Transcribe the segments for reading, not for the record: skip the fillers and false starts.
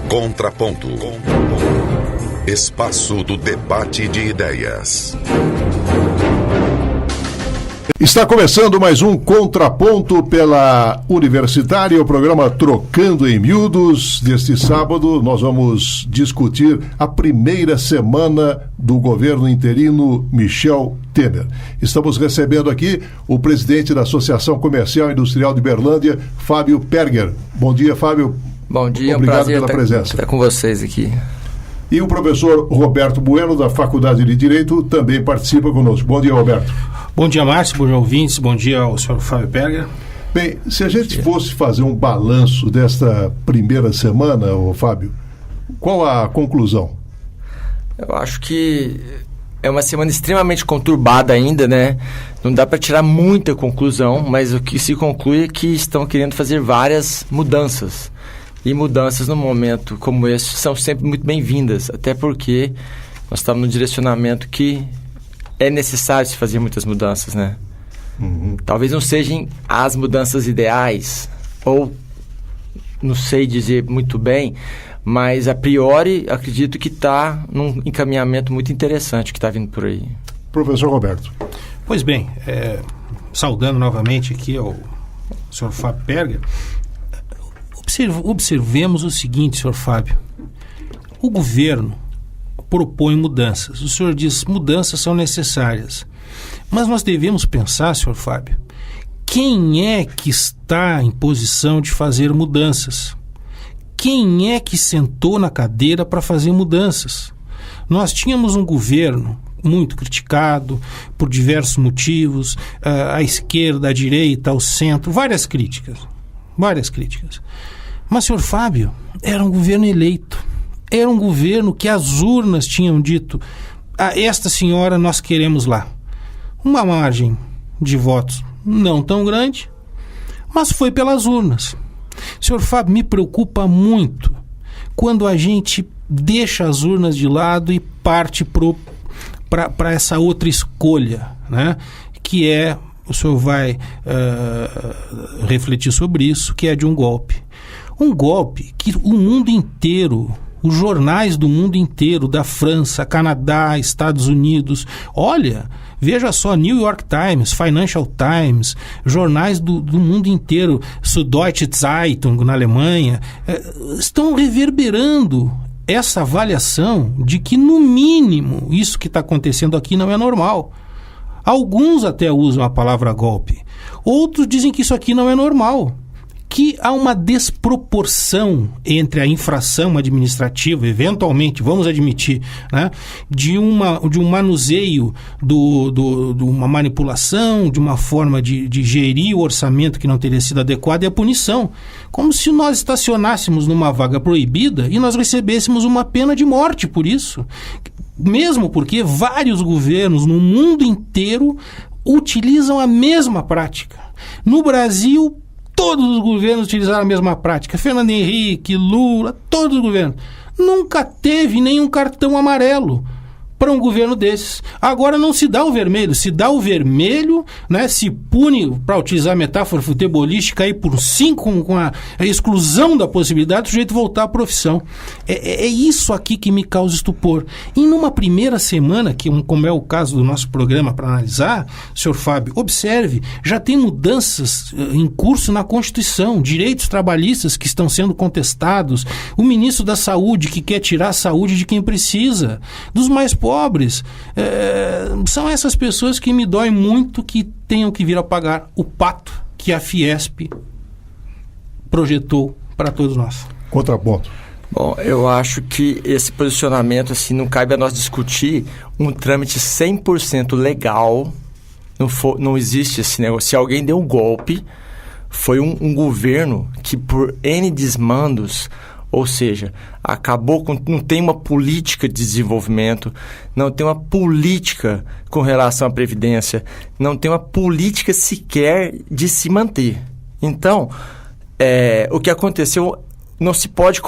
Contraponto. Espaço do debate de ideias. Está começando mais um Contraponto pela Universitária, o programa Trocando em Miúdos. Deste sábado nós vamos discutir a primeira semana do governo interino Michel Temer. Estamos recebendo aqui o presidente da Associação Comercial e Industrial de Berlândia, Fábio Perger. Bom dia, Fábio. Bom dia, obrigado pela presença. Estar com vocês aqui. E o professor Roberto Bueno, da Faculdade de Direito, também participa conosco. Bom dia, Roberto. Bom dia, Márcio. Bom dia, ouvintes. Bom dia ao senhor Fábio Perger. Bem, se a gente fosse fazer um balanço desta primeira semana, Fábio, qual a conclusão? Eu acho que é uma semana extremamente conturbada ainda, né? Não dá para tirar muita conclusão, mas o que se conclui é que estão querendo fazer várias mudanças. E mudanças num momento como esse são sempre muito bem-vindas, até porque nós estamos num direcionamento que é necessário se fazer muitas mudanças, né? Talvez não sejam as mudanças ideais, ou não sei dizer muito bem, mas a priori acredito que está num encaminhamento muito interessante que está vindo por aí. Professor Roberto. Pois bem, saudando novamente aqui ao senhor Fábio Perger, observemos o seguinte, senhor Fábio. O governo propõe mudanças. O senhor diz que mudanças são necessárias. Mas nós devemos pensar, senhor Fábio, quem é que está em posição de fazer mudanças? Quem é que sentou na cadeira para fazer mudanças? Nós tínhamos um governo muito criticado por diversos motivos, a esquerda, a direita, o centro, várias críticas. Mas, senhor Fábio, era um governo eleito. Era um governo que as urnas tinham dito: a esta senhora nós queremos lá. Uma margem de votos não tão grande, mas foi pelas urnas. Senhor Fábio, me preocupa muito a gente deixa as urnas de lado e parte para essa outra escolha, né? Que é, o senhor vai refletir sobre isso, que é de um golpe. Um golpe que o mundo inteiro, os jornais do mundo inteiro, da França, Canadá, Estados Unidos, olha, veja só, New York Times, Financial Times, jornais do mundo inteiro, Süddeutsche Zeitung na Alemanha, estão reverberando essa avaliação de que, no mínimo, isso que está acontecendo aqui não é normal. Alguns até usam a palavra golpe, outros dizem que isso aqui não é normal, que há uma desproporção entre a infração administrativa, eventualmente, vamos admitir, né, de um manuseio, de uma manipulação, de uma forma de gerir o orçamento que não teria sido adequado, e a punição. Como se nós estacionássemos numa vaga proibida e nós recebêssemos uma pena de morte por isso. Mesmo porque vários governos no mundo inteiro utilizam a mesma prática. No Brasil, todos os governos utilizaram a mesma prática. Fernando Henrique, Lula, todos os governos. Nunca teve nenhum cartão amarelo para um governo desses. Agora não se dá o vermelho. Se dá o vermelho, né, se pune, para utilizar a metáfora futebolística, aí por 5 com a exclusão da possibilidade do sujeito voltar à profissão. É isso aqui que me causa estupor. E numa primeira semana, como é o caso do nosso programa para analisar, senhor Fábio, observe, já tem mudanças em curso na Constituição, direitos trabalhistas que estão sendo contestados, o ministro da Saúde que quer tirar a saúde de quem precisa, dos mais pobres. São essas pessoas que me dói muito que tenham que vir a pagar o pato que a Fiesp projetou para todos nós. Contraponto. Bom, eu acho que esse posicionamento, assim, não cabe a nós discutir um trâmite 100% legal. Não existe esse negócio. Se alguém deu um golpe, foi um governo que, por N desmandos, ou seja, não tem uma política de desenvolvimento, não tem uma política com relação à Previdência, não tem uma política sequer de se manter. Então, o que aconteceu, não se pode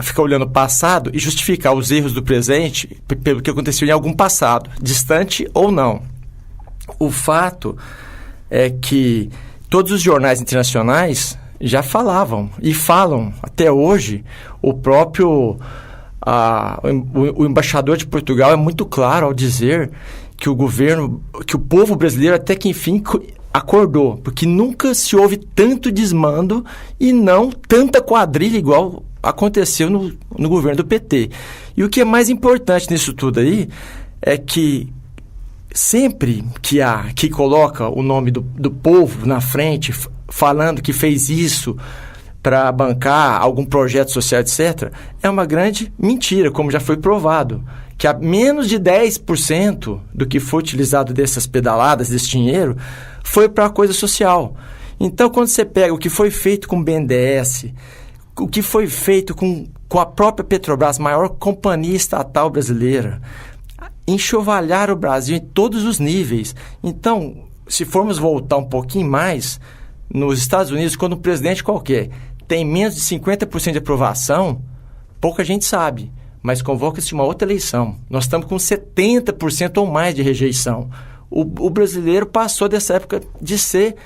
ficar olhando o passado e justificar os erros do presente pelo que aconteceu em algum passado, distante ou não. O fato é que todos os jornais internacionais já falavam e falam até hoje. O próprio o embaixador de Portugal é muito claro ao dizer que o governo, que o povo brasileiro até que enfim acordou, porque nunca se houve tanto desmando e não tanta quadrilha igual aconteceu no governo do PT. E o que é mais importante nisso tudo aí é que sempre que coloca o nome do povo na frente, falando que fez isso para bancar algum projeto social, etc., é uma grande mentira, como já foi provado, que a menos de 10% do que foi utilizado dessas pedaladas, desse dinheiro, foi para a coisa social. Então, quando você pega o que foi feito com o BNDES, o que foi feito com a própria Petrobras, maior companhia estatal brasileira, enxovalhar o Brasil em todos os níveis. Então, se formos voltar um pouquinho mais, nos Estados Unidos, quando um presidente qualquer tem menos de 50% de aprovação, pouca gente sabe, mas convoca-se uma outra eleição. Nós estamos com 70% ou mais de rejeição. O brasileiro passou dessa época de ser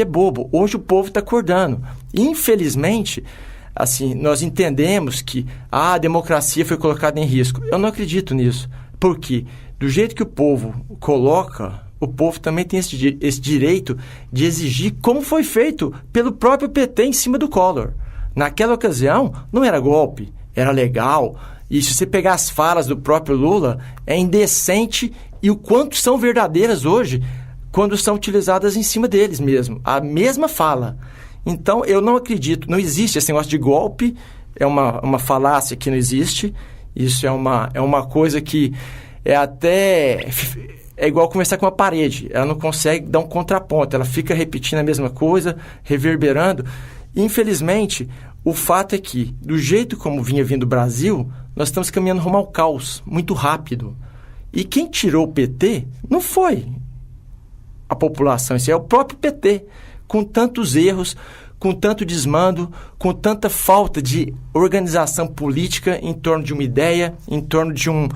bobo. Hoje o povo está acordando. Infelizmente, assim, nós entendemos que a democracia foi colocada em risco. Eu não acredito nisso. Porque do jeito que o povo coloca, o povo também tem esse direito de exigir como foi feito pelo próprio PT em cima do Collor. Naquela ocasião, não era golpe, era legal. E se você pegar as falas do próprio Lula, é indecente e o quanto são verdadeiras hoje quando são utilizadas em cima deles mesmo. A mesma fala. Então, eu não acredito, não existe esse negócio de golpe, é uma falácia que não existe. Isso é uma coisa que é até... É igual conversar com uma parede, ela não consegue dar um contraponto, ela fica repetindo a mesma coisa, reverberando. Infelizmente, o fato é que, do jeito como vinha vindo o Brasil, nós estamos caminhando rumo ao caos, muito rápido. E quem tirou o PT não foi a população, isso é o próprio PT, com tantos erros, com tanto desmando, com tanta falta de organização política em torno de uma ideia, em torno de um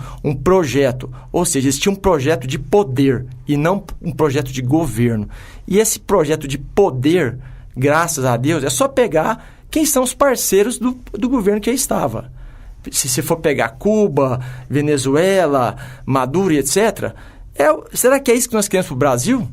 projeto. Ou seja, existia um projeto de poder e não um projeto de governo. E esse projeto de poder, graças a Deus, é só pegar quem são os parceiros do governo que aí estava. Se você for pegar Cuba, Venezuela, Maduro e etc., será que é isso que nós queremos para o Brasil?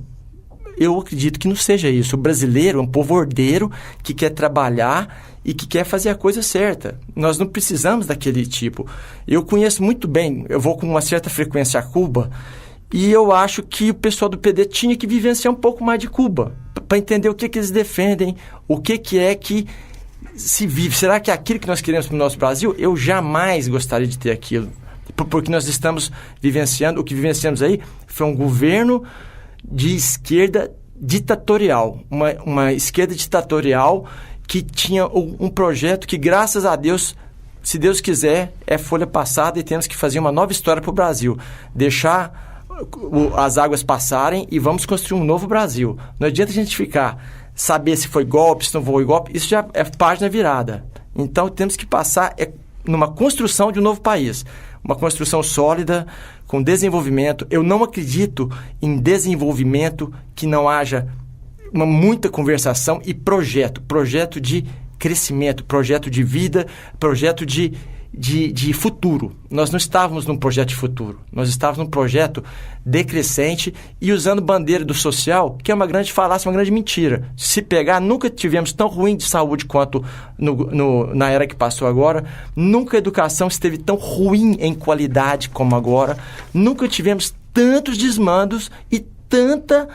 Eu acredito que não seja isso. O brasileiro é um povo ordeiro que quer trabalhar e que quer fazer a coisa certa. Nós não precisamos daquele tipo. Eu conheço muito bem, eu vou com uma certa frequência a Cuba e eu acho que o pessoal do PD tinha que vivenciar um pouco mais de Cuba para entender o que eles defendem, o que é que se vive. Será que é aquilo que nós queremos para o nosso Brasil? Eu jamais gostaria de ter aquilo. Porque nós estamos vivenciando, o que vivenciamos aí foi um governo de esquerda ditatorial, uma esquerda ditatorial que tinha um projeto que, graças a Deus, se Deus quiser, é folha passada e temos que fazer uma nova história para o Brasil. Deixar as águas passarem e vamos construir um novo Brasil. Não adianta a gente saber se foi golpe, se não foi golpe, isso já é página virada. Então, temos que passar numa construção de um novo país. Uma construção sólida, com desenvolvimento. Eu não acredito em desenvolvimento que não haja muita conversação e projeto de crescimento, projeto de vida, projeto de futuro. Nós não estávamos num projeto de futuro, nós estávamos num projeto decrescente e usando bandeira do social, que é uma grande falácia, uma grande mentira. Se pegar, nunca tivemos tão ruim de saúde quanto na era que passou agora, nunca a educação esteve tão ruim em qualidade como agora, nunca tivemos tantos desmandos e tanta,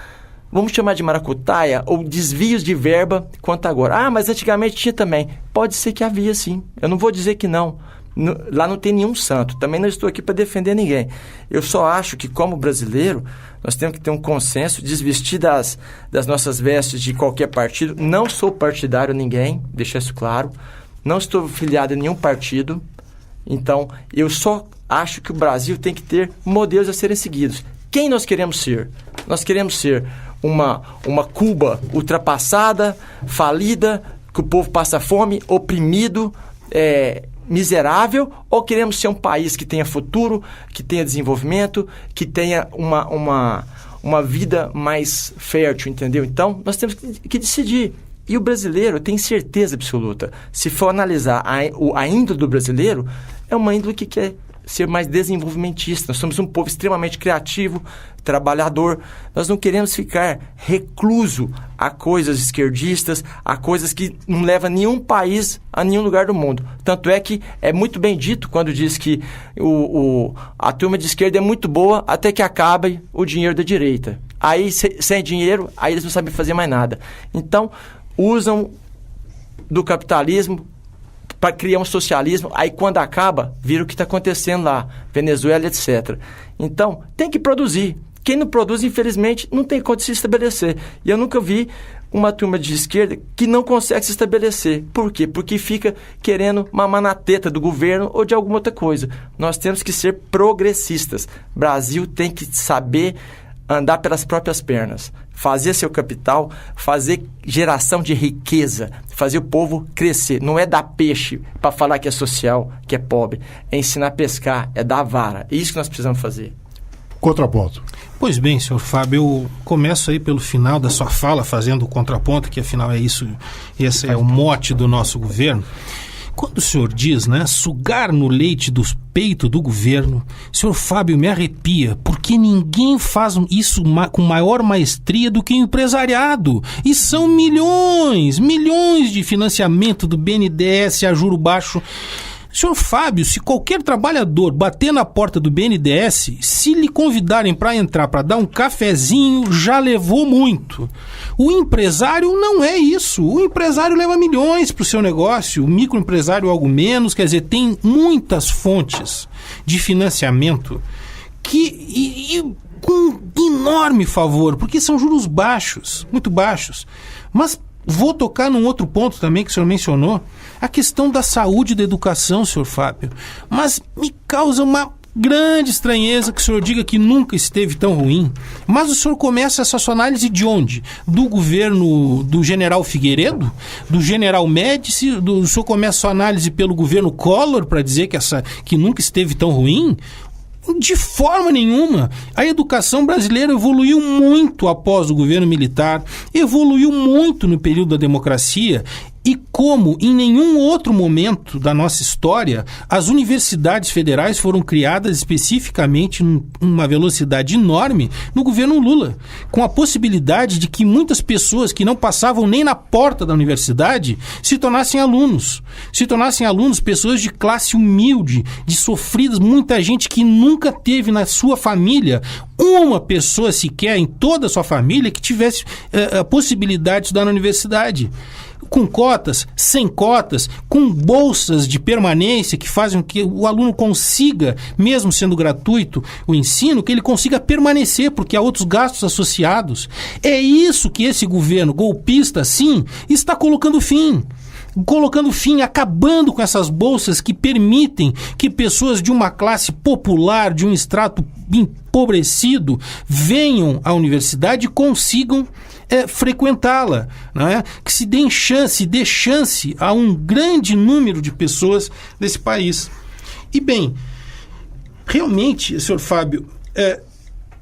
vamos chamar de maracutaia, ou desvios de verba quanto agora. Mas antigamente tinha também. Pode ser que havia, sim. Eu não vou dizer que não. Lá não tem nenhum santo. Também não estou aqui para defender ninguém. Eu só acho que, como brasileiro, nós temos que ter um consenso, desvestir das nossas vestes de qualquer partido. Não sou partidário a ninguém, deixar isso claro. Não estou filiado a nenhum partido. Então, eu só acho que o Brasil tem que ter modelos a serem seguidos. Quem nós queremos ser? Nós queremos ser uma Cuba ultrapassada, falida, que o povo passa fome, oprimido, miserável, ou queremos ser um país que tenha futuro, que tenha desenvolvimento, que tenha uma vida mais fértil, entendeu? Então, nós temos que decidir. E o brasileiro, eu tenho certeza absoluta, se for analisar a índole do brasileiro, é uma índole que quer ser mais desenvolvimentista. Nós somos um povo extremamente criativo, trabalhador. Nós não queremos ficar recluso a coisas esquerdistas, a coisas que não levam nenhum país a nenhum lugar do mundo. Tanto é que é muito bem dito quando diz que a turma de esquerda é muito boa até que acabe o dinheiro da direita. Aí, sem dinheiro, aí eles não sabem fazer mais nada. Então, usam do capitalismo para criar um socialismo, aí quando acaba, vira o que está acontecendo lá, Venezuela, etc. Então, tem que produzir. Quem não produz, infelizmente, não tem como se estabelecer. E eu nunca vi uma turma de esquerda que não consegue se estabelecer. Por quê? Porque fica querendo mamar na teta do governo ou de alguma outra coisa. Nós temos que ser progressistas. O Brasil tem que saber andar pelas próprias pernas, fazer seu capital, fazer geração de riqueza, fazer o povo crescer. Não é dar peixe para falar que é social, que é pobre. É ensinar a pescar, é dar vara. É isso que nós precisamos fazer. Contraponto. Pois bem, senhor Fábio, eu começo aí pelo final da sua fala, fazendo o contraponto, que afinal é isso, esse é o mote do nosso governo. Quando o senhor diz, né, sugar no leite do peito do governo, senhor Fábio, me arrepia, porque ninguém faz isso com maior maestria do que o empresariado. E são milhões de financiamento do BNDES a juro baixo. Senhor Fábio, se qualquer trabalhador bater na porta do BNDES, se lhe convidarem para entrar para dar um cafezinho, já levou muito. O empresário não é isso. O empresário leva milhões para o seu negócio, o microempresário algo menos, quer dizer, tem muitas fontes de financiamento que com enorme favor, porque são juros baixos, muito baixos. Mas vou tocar num outro ponto também que o senhor mencionou, a questão da saúde e da educação, senhor Fábio. Mas me causa uma grande estranheza que o senhor diga que nunca esteve tão ruim. Mas o senhor começa essa sua análise de onde? Do governo do general Figueiredo? Do general Médici? O senhor começa a sua análise pelo governo Collor para dizer que nunca esteve tão ruim? De forma nenhuma. A educação brasileira evoluiu muito após o governo militar, evoluiu muito no período da democracia. E como em nenhum outro momento da nossa história, as universidades federais foram criadas especificamente numa velocidade enorme no governo Lula, com a possibilidade de que muitas pessoas que não passavam nem na porta da universidade se tornassem alunos, pessoas de classe humilde, de sofridas, muita gente que nunca teve na sua família uma pessoa sequer em toda a sua família que tivesse a possibilidade de estudar na universidade. Com cotas, sem cotas, com bolsas de permanência que fazem com que o aluno consiga, mesmo sendo gratuito o ensino, que ele consiga permanecer, porque há outros gastos associados. É isso que esse governo golpista, sim, está colocando fim, acabando com essas bolsas que permitem que pessoas de uma classe popular, de um extrato empobrecido, venham à universidade e consigam frequentá-la, não é? Que se dê chance a um grande número de pessoas desse país. E bem, realmente, senhor Fábio,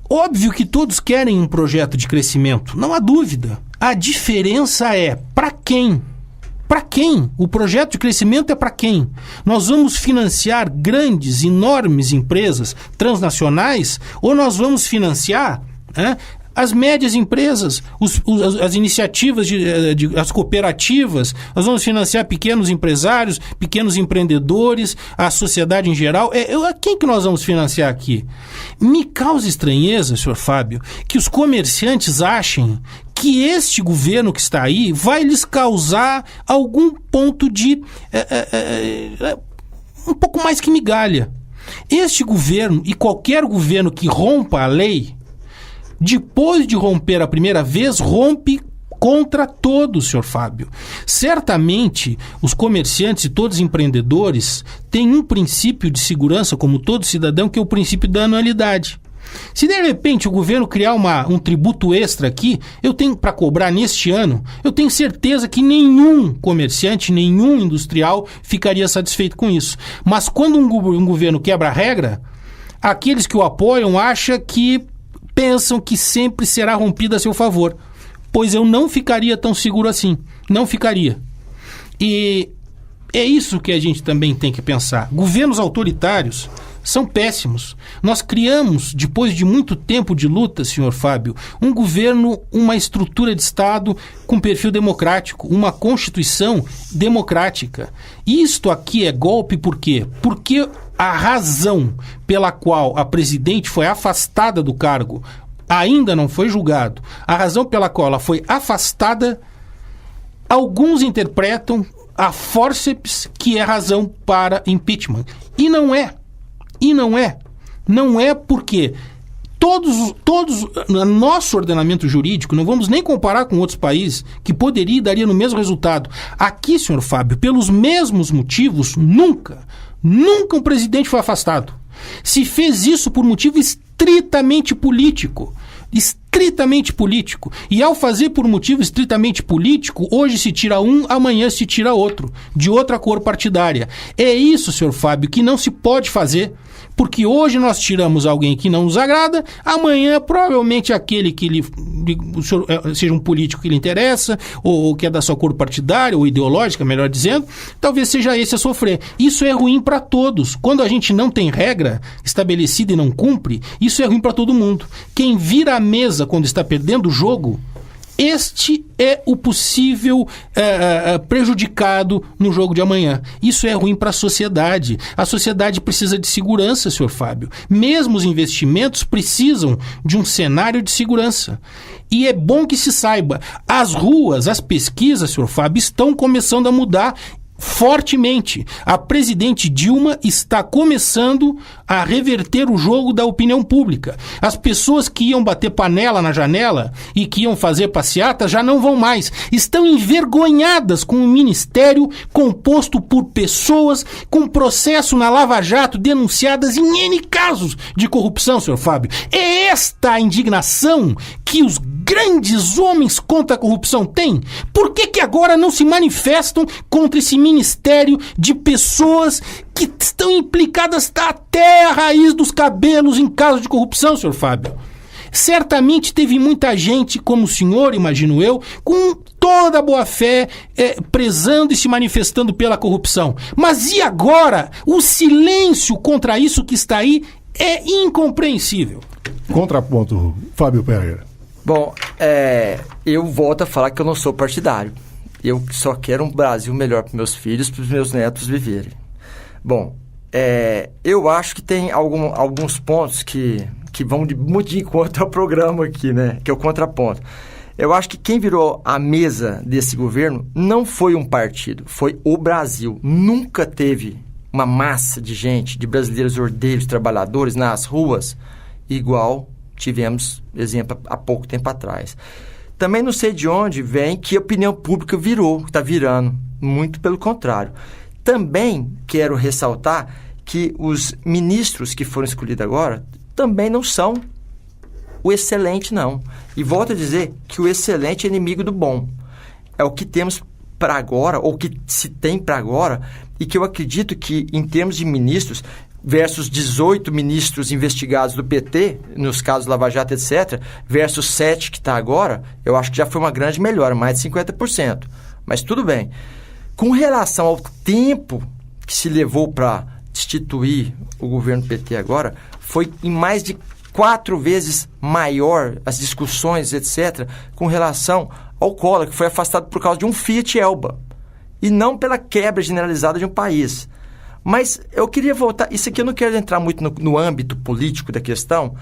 óbvio que todos querem um projeto de crescimento, não há dúvida. A diferença é para quem? Para quem? O projeto de crescimento é para quem? Nós vamos financiar grandes, enormes empresas transnacionais ou nós vamos financiar as médias empresas, as iniciativas, as cooperativas, nós vamos financiar pequenos empresários, pequenos empreendedores, a sociedade em geral. A quem que nós vamos financiar aqui? Me causa estranheza, senhor Fábio, que os comerciantes achem que este governo que está aí vai lhes causar algum ponto de um pouco mais que migalha. Este governo e qualquer governo que rompa a lei, depois de romper a primeira vez, rompe contra todos, senhor Fábio. Certamente, os comerciantes e todos os empreendedores têm um princípio de segurança, como todo cidadão, que é o princípio da anualidade. Se de repente o governo criar um tributo extra aqui, eu tenho para cobrar neste ano, eu tenho certeza que nenhum comerciante, nenhum industrial ficaria satisfeito com isso. Mas quando um governo quebra a regra, aqueles que o apoiam pensam que sempre será rompido a seu favor. Pois eu não ficaria tão seguro assim. Não ficaria. E é isso que a gente também tem que pensar. Governos autoritários são péssimos. Nós criamos, depois de muito tempo de luta, senhor Fábio, um governo, uma estrutura de Estado com perfil democrático, uma Constituição democrática. Isto aqui é golpe por quê? Porque a razão pela qual a presidente foi afastada do cargo ainda não foi julgado. A razão pela qual ela foi afastada, alguns interpretam a fórceps que é razão para impeachment. E não é. Não é porque todos no nosso ordenamento jurídico, não vamos nem comparar com outros países, que poderia e daria no mesmo resultado. Aqui, senhor Fábio, pelos mesmos motivos, nunca um presidente foi afastado. Se fez isso por motivo estritamente político. E ao fazer por motivo estritamente político, hoje se tira um, amanhã se tira outro, de outra cor partidária. É isso, senhor Fábio, que não se pode fazer, porque hoje nós tiramos alguém que não nos agrada, amanhã provavelmente aquele que seja um político que lhe interessa, ou que é da sua cor partidária, ou ideológica, melhor dizendo, talvez seja esse a sofrer. Isso é ruim para todos. Quando a gente não tem regra estabelecida e não cumpre, isso é ruim para todo mundo. Quem vira a mesa quando está perdendo o jogo, este é o possível prejudicado no jogo de amanhã. Isso é ruim para a sociedade. A sociedade precisa de segurança, senhor Fábio. Mesmo os investimentos precisam de um cenário de segurança. E é bom que se saiba, as ruas, as pesquisas, senhor Fábio, estão começando a mudar fortemente. A presidente Dilma está começando a reverter o jogo da opinião pública. As pessoas que iam bater panela na janela e que iam fazer passeata já não vão mais. Estão envergonhadas com um ministério composto por pessoas com processo na Lava Jato denunciadas em N casos de corrupção, senhor Fábio. É esta a indignação que os grandes homens contra a corrupção têm? Por que agora não se manifestam contra esse ministério de pessoas que estão implicadas até a raiz dos cabelos em casos de corrupção, senhor Fábio? Certamente teve muita gente, como o senhor, imagino eu, com toda a boa-fé, prezando e se manifestando pela corrupção. Mas e agora? O silêncio contra isso que está aí é incompreensível. Contraponto, Fábio Pereira. Bom, eu volto a falar que eu não sou partidário. Eu só quero um Brasil melhor para meus filhos, para os meus netos viverem. Bom, eu acho que tem alguns pontos que vão muito de encontro ao programa aqui, né? Que é o contraponto. Eu acho que quem virou a mesa desse governo não foi um partido, foi o Brasil. Nunca teve uma massa de gente, de brasileiros ordeiros, trabalhadores nas ruas, igual tivemos exemplo há pouco tempo atrás. Também não sei de onde vem que a opinião pública está virando. Muito pelo contrário. Também quero ressaltar que os ministros que foram escolhidos agora também não são o excelente, não. E volto a dizer que o excelente é inimigo do bom. É o que temos para agora, ou que se tem para agora, e que eu acredito que, em termos de ministros, versus 18 ministros investigados do PT, nos casos Lava Jato, etc., versus 7 que está agora, eu acho que já foi uma grande melhora, mais de 50%. Mas tudo bem. Com relação ao tempo que se levou para destituir o governo PT agora, foi em mais de 4 vezes maior as discussões, etc., com relação ao Collor, que foi afastado por causa de um Fiat Elba, e não pela quebra generalizada de um país. Mas eu queria voltar... Isso aqui eu não quero entrar muito no âmbito político da questão,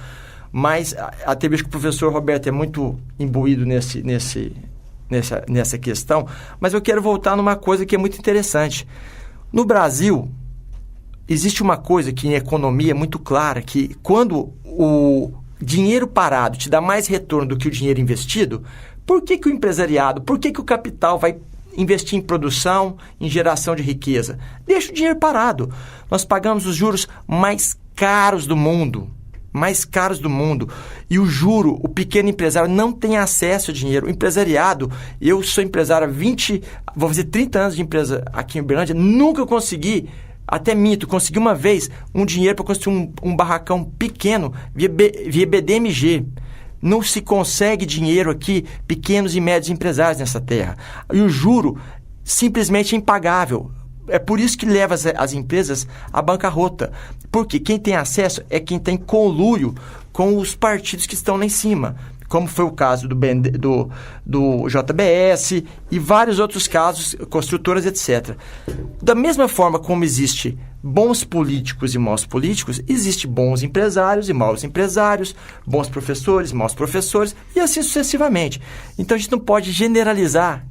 mas até vejo que o professor Roberto é muito imbuído nessa questão, mas eu quero voltar numa coisa que é muito interessante. No Brasil, existe uma coisa que em economia é muito clara, que quando o dinheiro parado te dá mais retorno do que o dinheiro investido, por que o empresariado, por que o capital vai investir em produção, em geração de riqueza? Deixa o dinheiro parado. Nós pagamos os juros mais caros do mundo. E o juro, o pequeno empresário não tem acesso a dinheiro. O empresariado, eu sou empresário há vou fazer 30 anos de empresa aqui em Uberlândia, nunca consegui, até minto, consegui uma vez um dinheiro para construir um barracão pequeno via BDMG. Não se consegue dinheiro aqui, pequenos e médios empresários nessa terra. E o juro simplesmente é impagável. É por isso que leva as empresas à bancarrota. Porque quem tem acesso é quem tem conluio com os partidos que estão lá em cima. Como foi o caso do JBS e vários outros casos, construtoras, etc. Da mesma forma como existe bons políticos e maus políticos, existe bons empresários e maus empresários, bons professores e maus professores, e assim sucessivamente. Então a gente não pode generalizar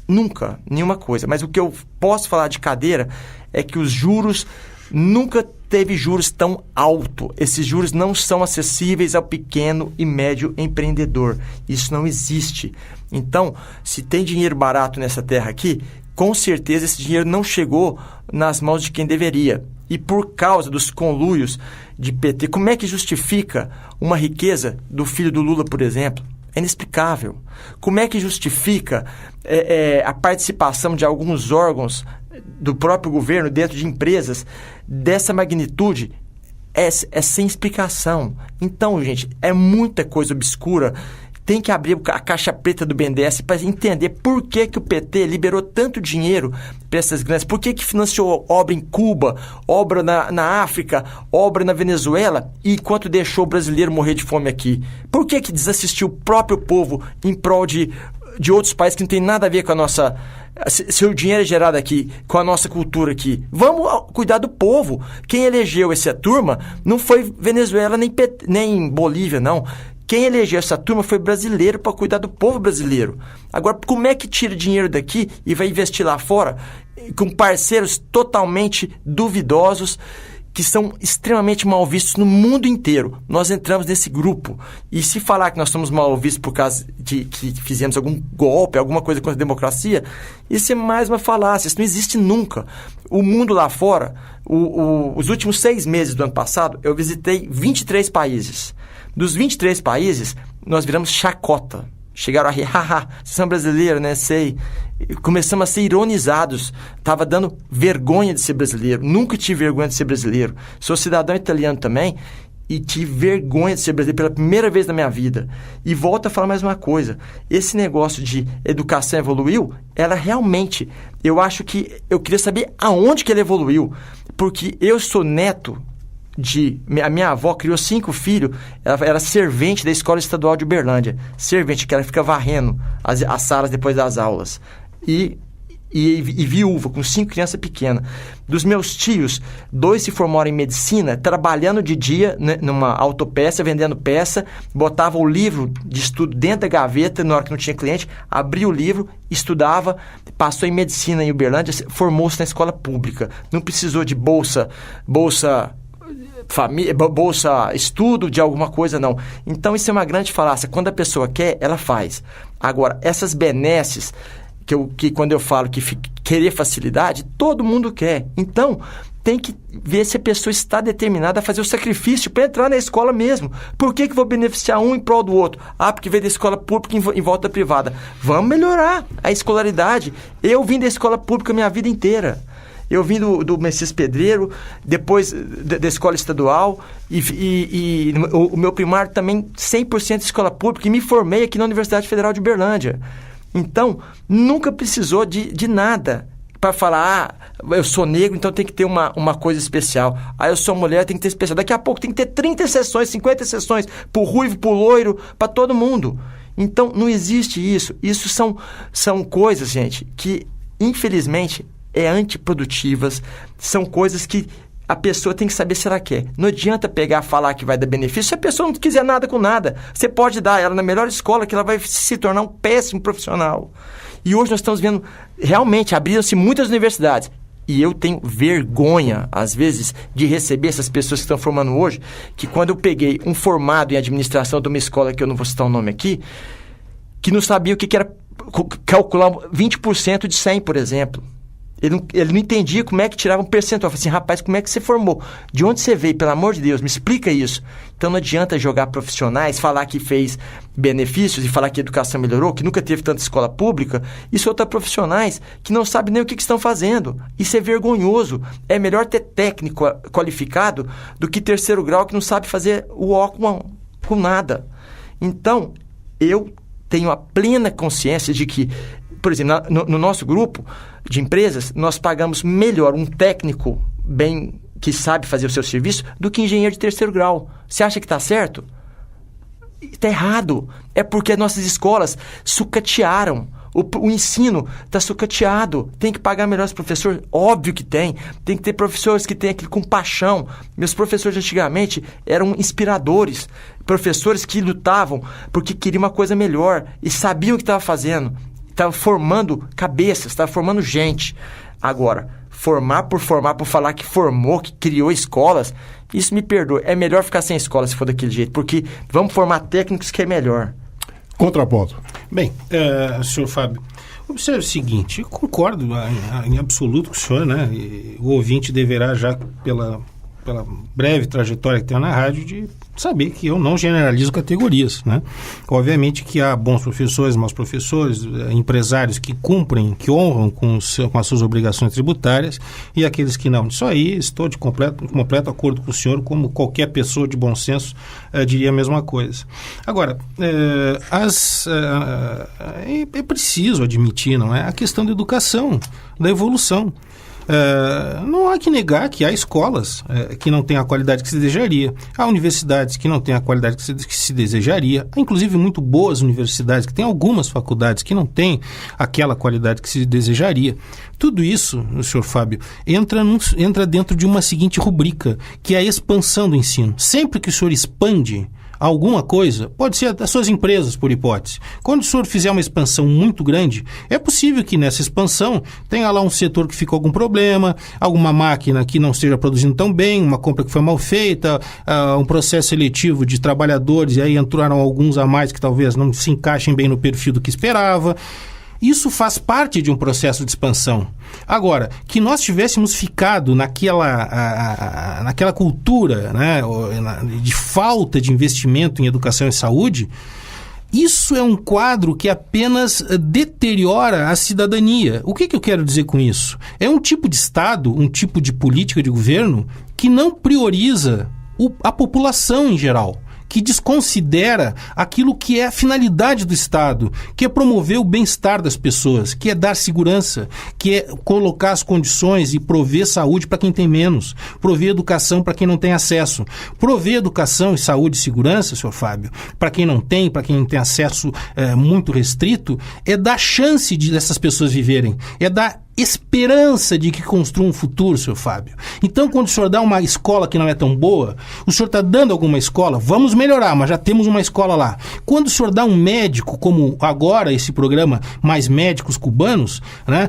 nunca nenhuma coisa. Mas o que eu posso falar de cadeira é que os juros nunca teve juros tão alto. Esses juros não são acessíveis ao pequeno e médio empreendedor. Isso não existe. Então, se tem dinheiro barato nessa terra aqui, com certeza esse dinheiro não chegou nas mãos de quem deveria. E por causa dos conluios de PT, como é que justifica uma riqueza do filho do Lula, por exemplo? É inexplicável. Como é que justifica a participação de alguns órgãos do próprio governo dentro de empresas dessa magnitude? É sem explicação. Então, gente, é muita coisa obscura. Tem que abrir a caixa preta do BNDES para entender por que o PT liberou tanto dinheiro para essas grandes... Por que financiou obra em Cuba, obra na África, obra na Venezuela, e enquanto deixou o brasileiro morrer de fome aqui? Por que desassistiu o próprio povo em prol de outros países que não tem nada a ver com a nossa... Seu dinheiro é gerado aqui, com a nossa cultura aqui. Vamos cuidar do povo. Quem elegeu essa turma não foi Venezuela nem Bolívia, não. Quem elegeu essa turma foi brasileiro para cuidar do povo brasileiro. Agora, como é que tira dinheiro daqui e vai investir lá fora com parceiros totalmente duvidosos que são extremamente mal vistos no mundo inteiro? Nós entramos nesse grupo. E se falar que nós somos mal vistos por causa de que fizemos algum golpe, alguma coisa contra a democracia, isso é mais uma falácia. Isso não existe nunca. O mundo lá fora, os últimos 6 meses do ano passado, eu visitei 23 países. Dos 23 países, nós viramos chacota. Chegaram a rir, haha, vocês são brasileiros, né? Sei. Começamos a ser ironizados. Estava dando vergonha de ser brasileiro. Nunca tive vergonha de ser brasileiro. Sou cidadão italiano também e tive vergonha de ser brasileiro pela primeira vez na minha vida. E volto a falar mais uma coisa. Esse negócio de educação evoluiu, ela realmente... Eu acho que... Eu queria saber aonde que ela evoluiu. Porque eu sou neto... A minha avó criou 5 filhos. Ela era servente da Escola Estadual de Uberlândia. Servente, que ela fica varrendo as salas depois das aulas. E viúva, com 5 crianças pequenas. Dos meus tios, 2 se formaram em medicina, trabalhando de dia, né, numa autopeça, vendendo peça, botava o livro de estudo dentro da gaveta, na hora que não tinha cliente, abria o livro, estudava, passou em medicina em Uberlândia, formou-se na escola pública. Não precisou de bolsa estudo de alguma coisa, não. Então isso é uma grande falácia. Quando a pessoa quer, ela faz. Agora, essas benesses que quando eu falo que querer facilidade, todo mundo quer. Então tem que ver se a pessoa está determinada a fazer o sacrifício para entrar na escola mesmo. Por que vou beneficiar um em prol do outro? Porque veio da escola pública em volta da privada. Vamos melhorar a escolaridade. Eu vim da escola pública minha vida inteira. Eu vim do Messias Pedreiro, depois da escola estadual, e o meu primário também 100% escola pública, e me formei aqui na Universidade Federal de Uberlândia. Então, nunca precisou de nada para falar, eu sou negro, então tem que ter uma coisa especial. Eu sou mulher, tem que ter especial. Daqui a pouco tem que ter 30 sessões, 50 sessões, pro ruivo, pro loiro, para todo mundo. Então, não existe isso. Isso são coisas, gente, que, infelizmente... antiprodutivas, são coisas que a pessoa tem que saber se ela quer. Não adianta falar que vai dar benefício se a pessoa não quiser nada com nada. Você pode dar ela na melhor escola que ela vai se tornar um péssimo profissional. E hoje nós estamos vendo, realmente, abriram-se muitas universidades. E eu tenho vergonha, às vezes, de receber essas pessoas que estão formando hoje, que quando eu peguei um formado em administração de uma escola, que eu não vou citar o nome aqui, que não sabia o que era calcular 20% de 100, por exemplo. Ele não entendia como é que tirava um percentual. Eu falei assim, rapaz, como é que você formou? De onde você veio? Pelo amor de Deus, me explica isso. Então não adianta jogar profissionais, falar que fez benefícios e falar que a educação melhorou, que nunca teve tanta escola pública, e soltar profissionais que não sabem nem o que estão fazendo. Isso é vergonhoso. É melhor ter técnico qualificado do que terceiro grau que não sabe fazer o ó com nada. Então, eu tenho a plena consciência de que, por exemplo, no nosso grupo de empresas, nós pagamos melhor um técnico bem que sabe fazer o seu serviço do que engenheiro de 3º grau. Você acha que está certo? Está errado. É porque as nossas escolas sucatearam. O ensino está sucateado. Tem que pagar melhor os professores? Óbvio que tem. Tem que ter professores que têm aquilo com paixão. Meus professores antigamente eram inspiradores. Professores que lutavam porque queriam uma coisa melhor e sabiam o que estavam fazendo. Estavam formando cabeças, estavam formando gente. Agora, formar, por falar que formou, que criou escolas, isso me perdoa. É melhor ficar sem escola se for daquele jeito, porque vamos formar técnicos que é melhor. Contraponto. Bem, senhor Fábio, observe o seguinte, eu concordo em absoluto com o senhor, né? E o ouvinte deverá já, pela breve trajetória que tem na rádio, de saber que eu não generalizo categorias, né? Obviamente que há bons professores, maus professores, empresários que cumprem, que honram com as suas obrigações tributárias e aqueles que não. Isso aí estou de completo acordo com o senhor, como qualquer pessoa de bom senso diria a mesma coisa. Agora, é preciso admitir, não é? A questão da educação, da evolução. Não há que negar que há escolas que não têm a qualidade que se desejaria, há universidades que não têm a qualidade que se desejaria, há inclusive muito boas universidades que têm algumas faculdades que não têm aquela qualidade que se desejaria. Tudo isso, senhor Fábio, entra dentro de uma seguinte rubrica, que é a expansão do ensino. Sempre que o senhor expande alguma coisa, pode ser das suas empresas, por hipótese. Quando o senhor fizer uma expansão muito grande, é possível que nessa expansão tenha lá um setor que ficou com algum problema, alguma máquina que não esteja produzindo tão bem, uma compra que foi mal feita, um processo seletivo de trabalhadores, e aí entraram alguns a mais que talvez não se encaixem bem no perfil do que esperava. Isso faz parte de um processo de expansão. Agora, que nós tivéssemos ficado naquela cultura, né, de falta de investimento em educação e saúde, isso é um quadro que apenas deteriora a cidadania. O que eu quero dizer com isso? É um tipo de Estado, um tipo de política de governo que não prioriza a população em geral, que desconsidera aquilo que é a finalidade do Estado, que é promover o bem-estar das pessoas, que é dar segurança, que é colocar as condições e prover saúde para quem tem menos, prover educação para quem não tem acesso. Prover educação e saúde e segurança, senhor Fábio, para quem não tem, para quem tem acesso muito restrito, é dar chance dessas pessoas viverem, é dar esperança de que construa um futuro, senhor Fábio. Então, quando o senhor dá uma escola que não é tão boa, o senhor está dando alguma escola, vamos melhorar, mas já temos uma escola lá. Quando o senhor dá um médico, como agora esse programa Mais Médicos Cubanos, né,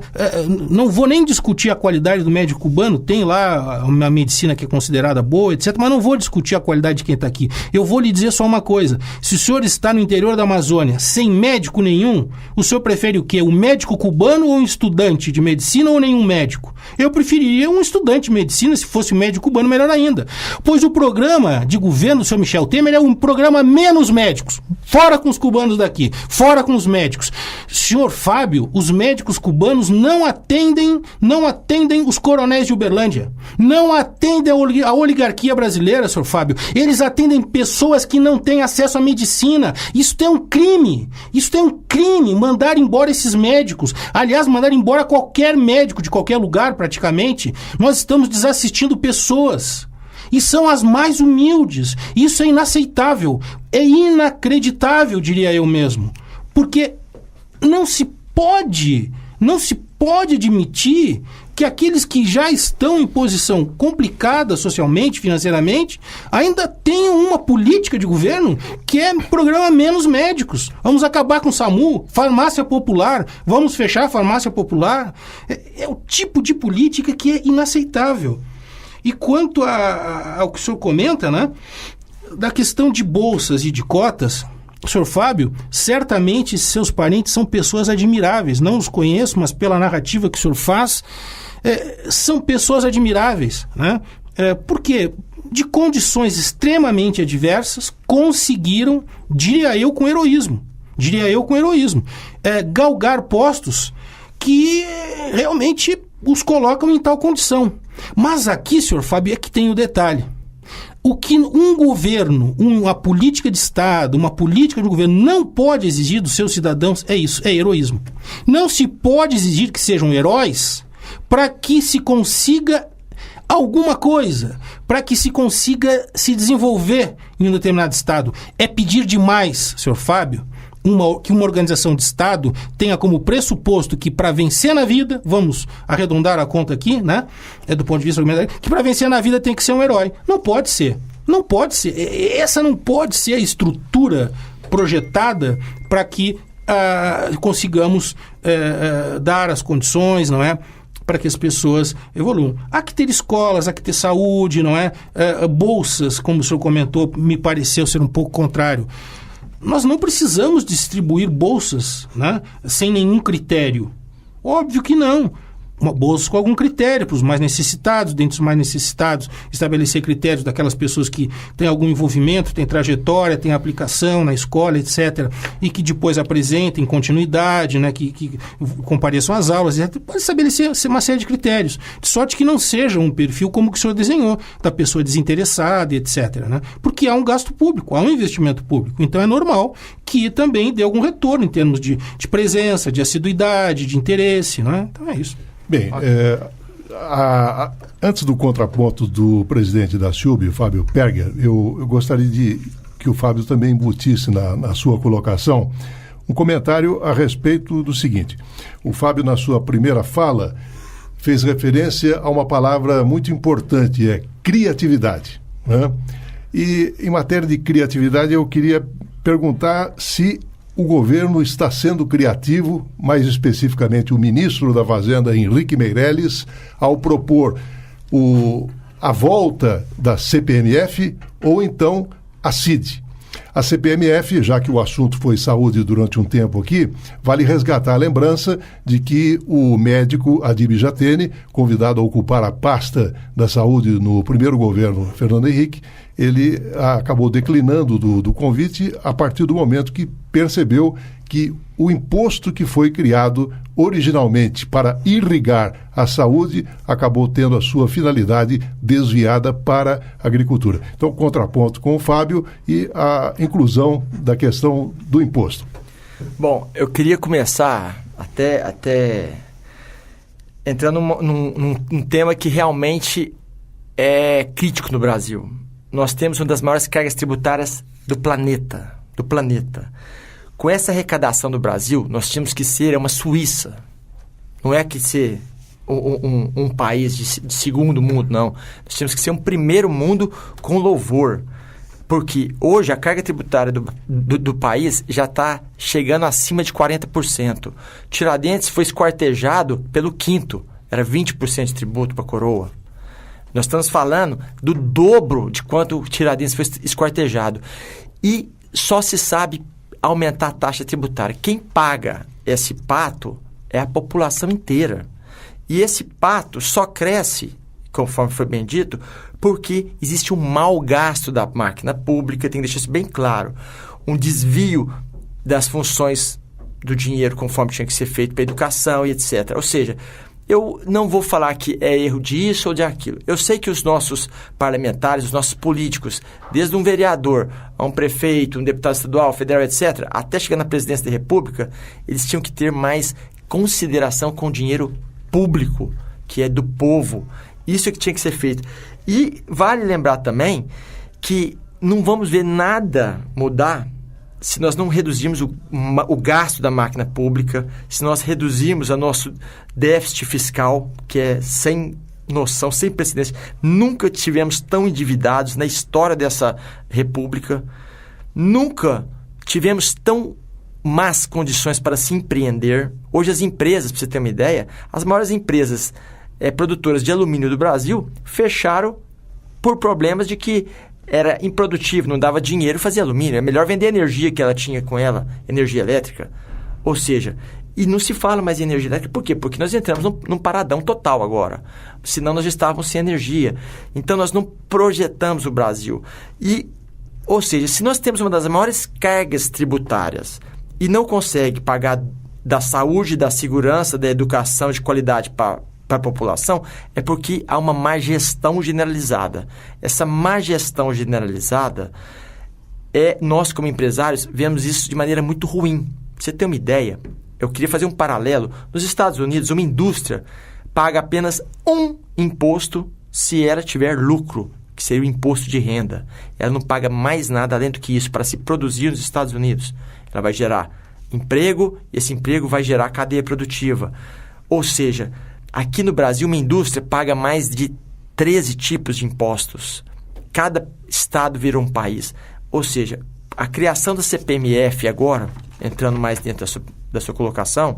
não vou nem discutir a qualidade do médico cubano, tem lá uma medicina que é considerada boa, etc., mas não vou discutir a qualidade de quem está aqui. Eu vou lhe dizer só uma coisa, se o senhor está no interior da Amazônia sem médico nenhum, o senhor prefere o quê? Um médico cubano ou um estudante de medicina ou nenhum médico? Eu preferiria um estudante de medicina, se fosse um médico cubano, melhor ainda. Pois o programa de governo do senhor Michel Temer é um programa menos médicos. Fora com os cubanos daqui, fora com os médicos. Senhor Fábio, os médicos cubanos não atendem os coronéis de Uberlândia. Não atendem a oligarquia brasileira, senhor Fábio. Eles atendem pessoas que não têm acesso à medicina. Isso é um crime. Isso é um crime, mandar embora esses médicos. Aliás, mandar embora qualquer médico de qualquer lugar, praticamente. Nós estamos desassistindo pessoas. E são as mais humildes. Isso é inaceitável. É inacreditável, diria eu mesmo. Porque não se pode admitir que aqueles que já estão em posição complicada socialmente, financeiramente, ainda tenham uma política de governo que é programa menos médicos. Vamos acabar com o SAMU, farmácia popular, vamos fechar a farmácia popular. É o tipo de política que é inaceitável. E quanto ao que o senhor comenta, né, da questão de bolsas e de cotas, senhor Fábio, certamente seus parentes são pessoas admiráveis. Não os conheço, mas pela narrativa que o senhor faz, são pessoas admiráveis, né? Porque de condições extremamente adversas conseguiram, diria eu com heroísmo, galgar postos que realmente os colocam em tal condição. Mas aqui, senhor Fábio, é que tem o detalhe. O que um governo, uma política de Estado, uma política de governo não pode exigir dos seus cidadãos é isso, é heroísmo. Não se pode exigir que sejam heróis para que se consiga alguma coisa, para que se consiga se desenvolver em um determinado Estado. É pedir demais, senhor Fábio, que uma organização de Estado tenha como pressuposto que para vencer na vida, vamos arredondar a conta aqui, né? Do ponto de vista argumentário, que para vencer na vida tem que ser um herói. Não pode ser. Não pode ser. Essa não pode ser a estrutura projetada para que consigamos dar as condições, não é? Para que as pessoas evoluam. Há que ter escolas, há que ter saúde, não é? Bolsas, como o senhor comentou, me pareceu ser um pouco contrário. Nós não precisamos distribuir bolsas, né, sem nenhum critério. Óbvio que não. Uma bolsa com algum critério para os mais necessitados, dentre os mais necessitados, estabelecer critérios daquelas pessoas que têm algum envolvimento, têm trajetória, têm aplicação na escola, etc., e que depois apresentem continuidade, né, que compareçam às aulas, etc. Pode estabelecer uma série de critérios, de sorte que não seja um perfil como o que o senhor desenhou, da pessoa desinteressada, etc., né? Porque há um gasto público, há um investimento público, então é normal que também dê algum retorno em termos de presença, de assiduidade, de interesse, né? Então é isso. Bem, antes do contraponto do presidente da SIUB, Fábio Perger, eu gostaria que o Fábio também embutisse na sua colocação um comentário a respeito do seguinte. O Fábio, na sua primeira fala, fez referência a uma palavra muito importante, é criatividade, né? E, em matéria de criatividade, eu queria perguntar se o governo está sendo criativo, mais especificamente o ministro da Fazenda, Henrique Meirelles, ao propor a volta da CPMF ou então a CID. A CPMF, já que o assunto foi saúde durante um tempo aqui, vale resgatar a lembrança de que o médico Adib Jatene, convidado a ocupar a pasta da saúde no primeiro governo Fernando Henrique, ele acabou declinando do convite a partir do momento que percebeu que o imposto que foi criado originalmente para irrigar a saúde acabou tendo a sua finalidade desviada para a agricultura. Então, contraponto com o Fábio e a inclusão da questão do imposto. Bom, eu queria começar até entrando num tema que realmente é crítico no Brasil. Nós temos uma das maiores cargas tributárias do planeta. Com essa arrecadação do Brasil, nós tínhamos que ser uma Suíça. Não é que ser um país de segundo mundo, não. Nós tínhamos que ser um primeiro mundo com louvor. Porque hoje a carga tributária do país já está chegando acima de 40%. Tiradentes foi esquartejado pelo quinto. Era 20% de tributo para a coroa. Nós estamos falando do dobro de quanto o Tiradentes foi esquartejado. E só se sabe aumentar a taxa tributária. Quem paga esse pato é a população inteira. E esse pato só cresce, conforme foi bem dito, porque existe um mau gasto da máquina pública, tem que deixar isso bem claro. Um desvio das funções do dinheiro conforme tinha que ser feito para a educação e etc. Ou seja, eu não vou falar que é erro disso ou de aquilo. Eu sei que os nossos parlamentares, os nossos políticos, desde um vereador a um prefeito, um deputado estadual, federal, etc., até chegar na presidência da República, eles tinham que ter mais consideração com o dinheiro público, que é do povo. Isso é que tinha que ser feito. E vale lembrar também que não vamos ver nada mudar se nós não reduzirmos o gasto da máquina pública, se nós reduzirmos o nosso déficit fiscal, que é sem noção, sem precedência. Nunca tivemos tão endividados na história dessa república. Nunca tivemos tão más condições para se empreender. Hoje as empresas, para você ter uma ideia, as maiores empresas produtoras de alumínio do Brasil fecharam por problemas de que era improdutivo, não dava dinheiro, fazia alumínio. É melhor vender a energia que ela tinha com ela, energia elétrica. Ou seja, e não se fala mais em energia elétrica. Por quê? Porque nós entramos num paradão total agora. Senão nós já estávamos sem energia. Então nós não projetamos o Brasil. Ou seja, se nós temos uma das maiores cargas tributárias e não consegue pagar da saúde, da segurança, da educação de qualidade para para a população é porque há uma má gestão generalizada. Essa má gestão generalizada, nós como empresários vemos isso de maneira muito ruim. Pra você ter uma ideia, eu queria fazer um paralelo. Nos Estados Unidos, uma indústria paga apenas um imposto se ela tiver lucro, que seria o imposto de renda. Ela não paga mais nada além do que isso para se produzir nos Estados Unidos. Ela vai gerar emprego e esse emprego vai gerar cadeia produtiva. Ou seja, aqui no Brasil, uma indústria paga mais de 13 tipos de impostos. Cada estado vira um país. Ou seja, a criação da CPMF agora, entrando mais dentro da sua colocação,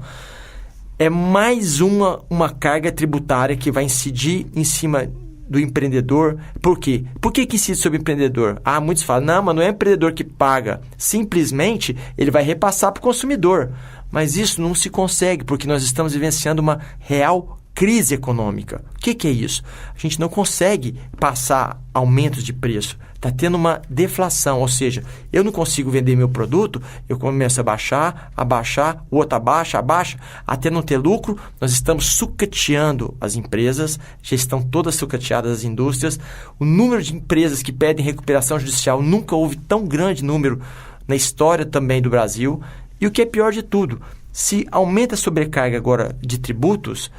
é mais uma carga tributária que vai incidir em cima do empreendedor. Por quê? Por que incide sobre o empreendedor? Muitos falam, não, mas não é o empreendedor que paga. Simplesmente, ele vai repassar para o consumidor. Mas isso não se consegue, porque nós estamos vivenciando uma real crise econômica. O que é isso? A gente não consegue passar aumentos de preço. Está tendo uma deflação, ou seja, eu não consigo vender meu produto, eu começo a abaixar, o outro abaixa, até não ter lucro. Nós estamos sucateando as empresas, já estão todas sucateadas as indústrias. O número de empresas que pedem recuperação judicial, nunca houve tão grande número na história também do Brasil. E o que é pior de tudo, se aumenta a sobrecarga agora de tributos,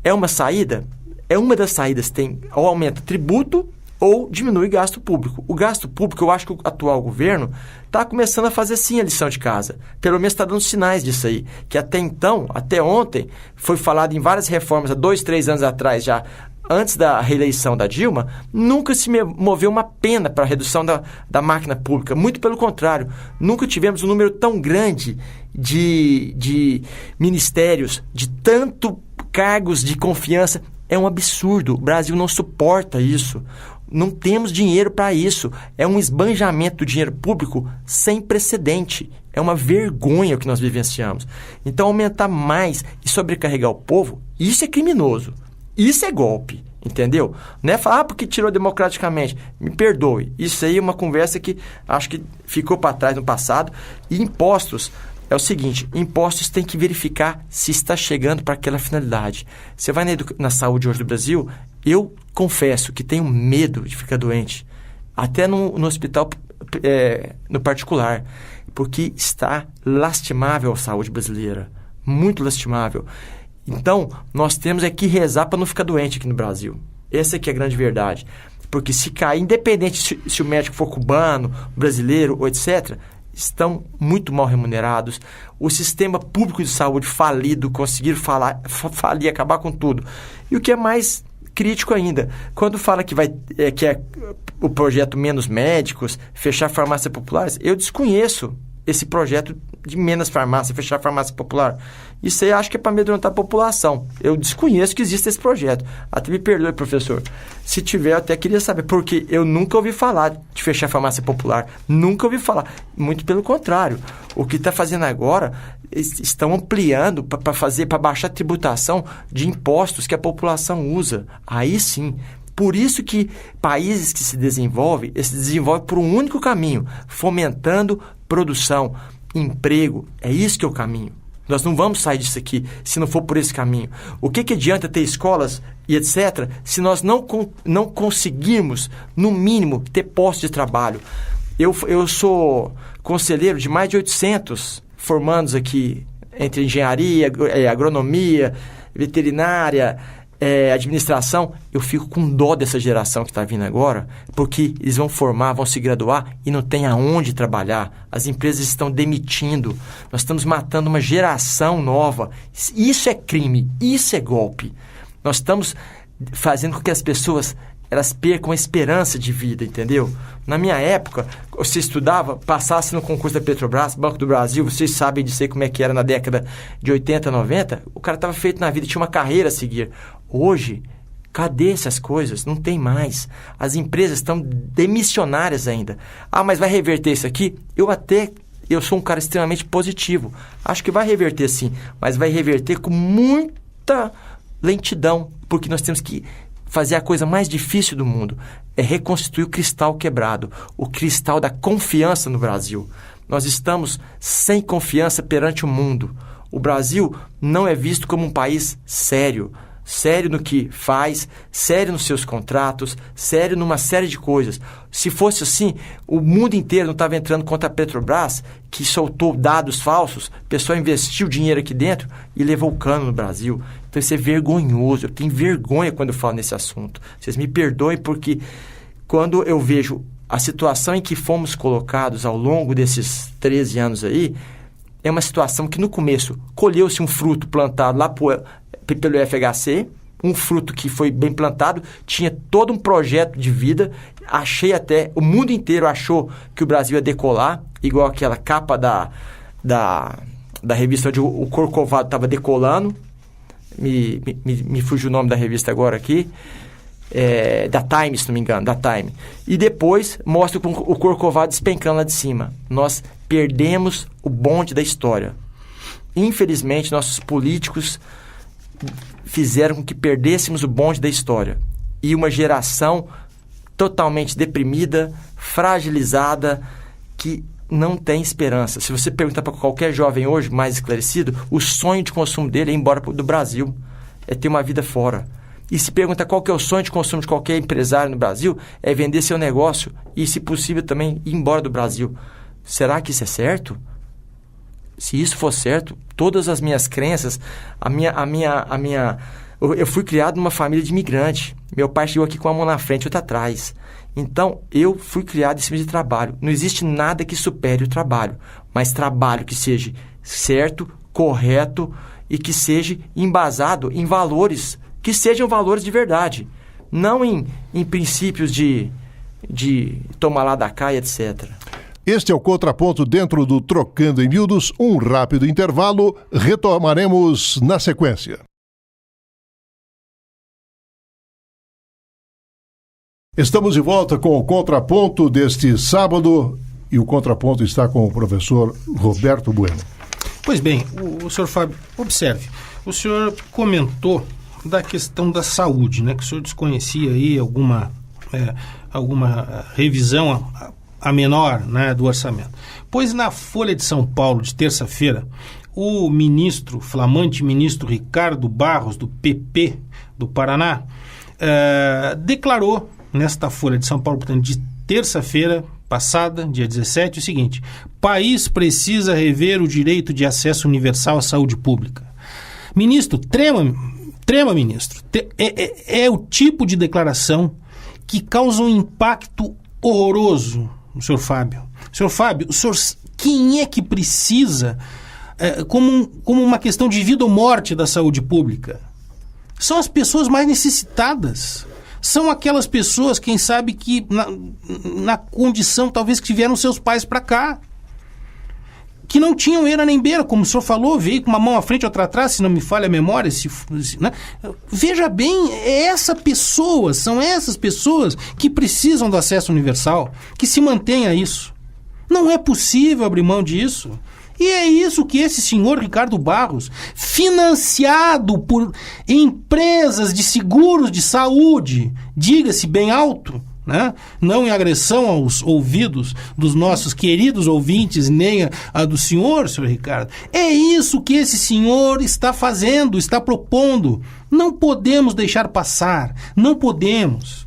é uma saída? É uma das saídas, tem ou aumenta tributo ou diminui gasto público. O gasto público, eu acho que o atual governo está começando a fazer sim a lição de casa. Pelo menos está dando sinais disso aí. Que até então, até ontem, foi falado em várias reformas, há 2, 3 anos atrás já, antes da reeleição da Dilma, nunca se moveu uma pena para a redução da máquina pública. Muito pelo contrário, nunca tivemos um número tão grande de ministérios, de tanto cargos de confiança. É um absurdo. O Brasil não suporta isso. Não temos dinheiro para isso. É um esbanjamento do dinheiro público sem precedente. É uma vergonha o que nós vivenciamos. Então, aumentar mais e sobrecarregar o povo, isso é criminoso. Isso é golpe, entendeu? Não é falar porque tirou democraticamente. Me perdoe. Isso aí é uma conversa que acho que ficou para trás no passado. E impostos, é o seguinte, impostos tem que verificar se está chegando para aquela finalidade. Você vai na saúde hoje do Brasil, eu confesso que tenho medo de ficar doente, até no hospital no particular, porque está lastimável a saúde brasileira, muito lastimável. Então, nós temos que rezar para não ficar doente aqui no Brasil. Essa aqui é a grande verdade. Porque se cair, independente se o médico for cubano, brasileiro ou etc., estão muito mal remunerados. O sistema público de saúde falido, conseguir falir, acabar com tudo. E o que é mais crítico ainda, quando fala que que é o projeto Menos Médicos, fechar farmácias populares, eu desconheço esse projeto de menos farmácia, fechar farmácia popular. Isso aí acho que é para amedrontar a população. Eu desconheço que existe esse projeto. Até me perdoe, professor. Se tiver, eu até queria saber, porque eu nunca ouvi falar de fechar farmácia popular. Nunca ouvi falar. Muito pelo contrário. O que está fazendo agora, estão ampliando para baixar a tributação de impostos que a população usa. Aí sim. Por isso que países que se desenvolvem por um único caminho, fomentando produção, emprego. É isso que é o caminho. Nós não vamos sair disso aqui se não for por esse caminho. O que adianta ter escolas e etc. se nós não conseguirmos, no mínimo, ter postos de trabalho? Eu sou conselheiro de mais de 800 formandos aqui, entre engenharia, agronomia, veterinária, administração. Eu fico com dó dessa geração que está vindo agora, porque eles vão formar, vão se graduar e não tem aonde trabalhar. As empresas estão demitindo. Nós estamos matando uma geração nova. Isso é crime, isso é golpe. Nós estamos fazendo com que as pessoas elas percam a esperança de vida, entendeu? Na minha época, você estudava, passasse no concurso da Petrobras, Banco do Brasil, vocês sabem disso aí como é que era na década de 80, 90, o cara estava feito na vida, tinha uma carreira a seguir. Hoje, cadê essas coisas? Não tem mais. As empresas estão demissionárias ainda. Mas vai reverter isso aqui? Eu sou um cara extremamente positivo. Acho que vai reverter sim, mas vai reverter com muita lentidão, porque nós temos que fazer a coisa mais difícil do mundo, é reconstituir o cristal quebrado, o cristal da confiança no Brasil. Nós estamos sem confiança perante o mundo. O Brasil não é visto como um país sério. sério no que faz, sério nos seus contratos, sério numa série de coisas. Se fosse assim, o mundo inteiro não estava entrando contra a Petrobras, que soltou dados falsos, o pessoal investiu dinheiro aqui dentro e levou o cano no Brasil. Então isso é vergonhoso, eu tenho vergonha quando eu falo nesse assunto. Vocês me perdoem porque quando eu vejo a situação em que fomos colocados ao longo desses 13 anos aí, é uma situação que no começo colheu-se um fruto plantado lá pelo FHC, um fruto que foi bem plantado, tinha todo um projeto de vida, o mundo inteiro achou que o Brasil ia decolar, igual aquela capa da revista onde o Corcovado estava decolando, me fugiu o nome da revista agora aqui, da Time, se não me engano, da Time. E depois mostra o Corcovado despencando lá de cima. Nós perdemos o bonde da história. Infelizmente, nossos políticos fizeram com que perdêssemos o bonde da história. E uma geração totalmente deprimida, fragilizada, que não tem esperança. Se você perguntar para qualquer jovem hoje, mais esclarecido, o sonho de consumo dele é ir embora do Brasil, é ter uma vida fora. E se perguntar qual que é o sonho de consumo de qualquer empresário no Brasil, é vender seu negócio e, se possível, também ir embora do Brasil. Será que isso é certo? Se isso for certo, todas as minhas crenças, eu fui criado numa família de imigrante. Meu pai chegou aqui com uma mão na frente e outra atrás. Então, eu fui criado em cima de trabalho. Não existe nada que supere o trabalho, mas trabalho que seja certo, correto e que seja embasado em valores, que sejam valores de verdade, não em princípios de tomar lá da cá e etc. Este é o Contraponto dentro do Trocando em Miúdos. Um rápido intervalo, retomaremos na sequência. Estamos de volta com o Contraponto deste sábado e o Contraponto está com o professor Roberto Bueno. Pois bem, o senhor Fábio, observe, o senhor comentou da questão da saúde, né, que o senhor desconhecia aí alguma revisão a menor, né, do orçamento. Pois na Folha de São Paulo, de terça-feira, o flamante ministro Ricardo Barros, do PP do Paraná, declarou nesta Folha de São Paulo, portanto, de terça-feira passada, dia 17, o seguinte: país precisa rever o direito de acesso universal à saúde pública. Ministro, trema, ministro. É o tipo de declaração que causa um impacto horroroso, senhor Fábio. Senhor Fábio, quem é que precisa, como uma questão de vida ou morte da saúde pública? São as pessoas mais necessitadas. São aquelas pessoas, quem sabe, que na condição, talvez, que tiveram seus pais para cá, que não tinham eira nem beira, como o senhor falou, veio com uma mão à frente e outra atrás, se não me falha a memória, né? Veja bem, são essas pessoas que precisam do acesso universal, que se mantenha isso. Não é possível abrir mão disso. E é isso que esse senhor Ricardo Barros, financiado por empresas de seguros de saúde, diga-se bem alto, né? Não em agressão aos ouvidos dos nossos queridos ouvintes, nem a do senhor Ricardo. É isso que esse senhor está fazendo, está propondo. Não podemos deixar passar, não podemos.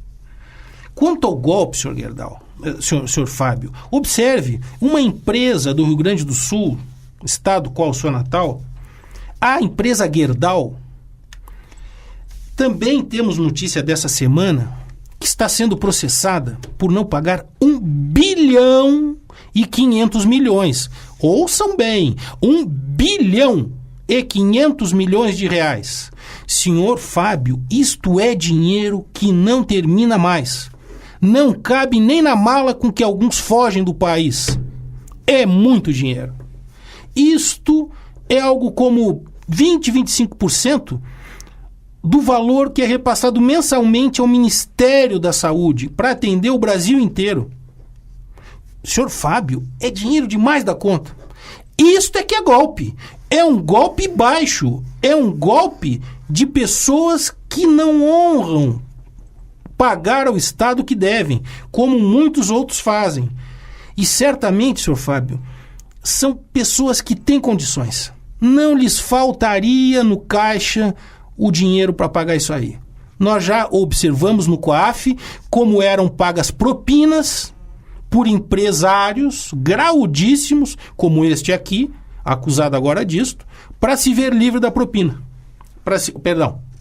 Quanto ao golpe, senhor Gerdau, senhor Fábio, observe, uma empresa do Rio Grande do Sul, estado qual o seu natal, a empresa Gerdau, também temos notícia dessa semana, que está sendo processada por não pagar 1 bilhão e 500 milhões. Ouçam bem, 1 bilhão e 500 milhões de reais. Senhor Fábio, isto é dinheiro que não termina mais. Não cabe nem na mala com que alguns fogem do país. É muito dinheiro. Isto é algo como 20, 25% do valor que é repassado mensalmente ao Ministério da Saúde para atender o Brasil inteiro. Senhor Fábio, é dinheiro demais da conta. Isto é que é golpe. É um golpe baixo. É um golpe de pessoas que não honram pagar ao Estado o que devem, como muitos outros fazem. E certamente, senhor Fábio, são pessoas que têm condições. Não lhes faltaria no caixa o dinheiro para pagar isso aí. Nós já observamos no COAF como eram pagas propinas por empresários graudíssimos, como este aqui, acusado agora disto, para se ver livre da propina.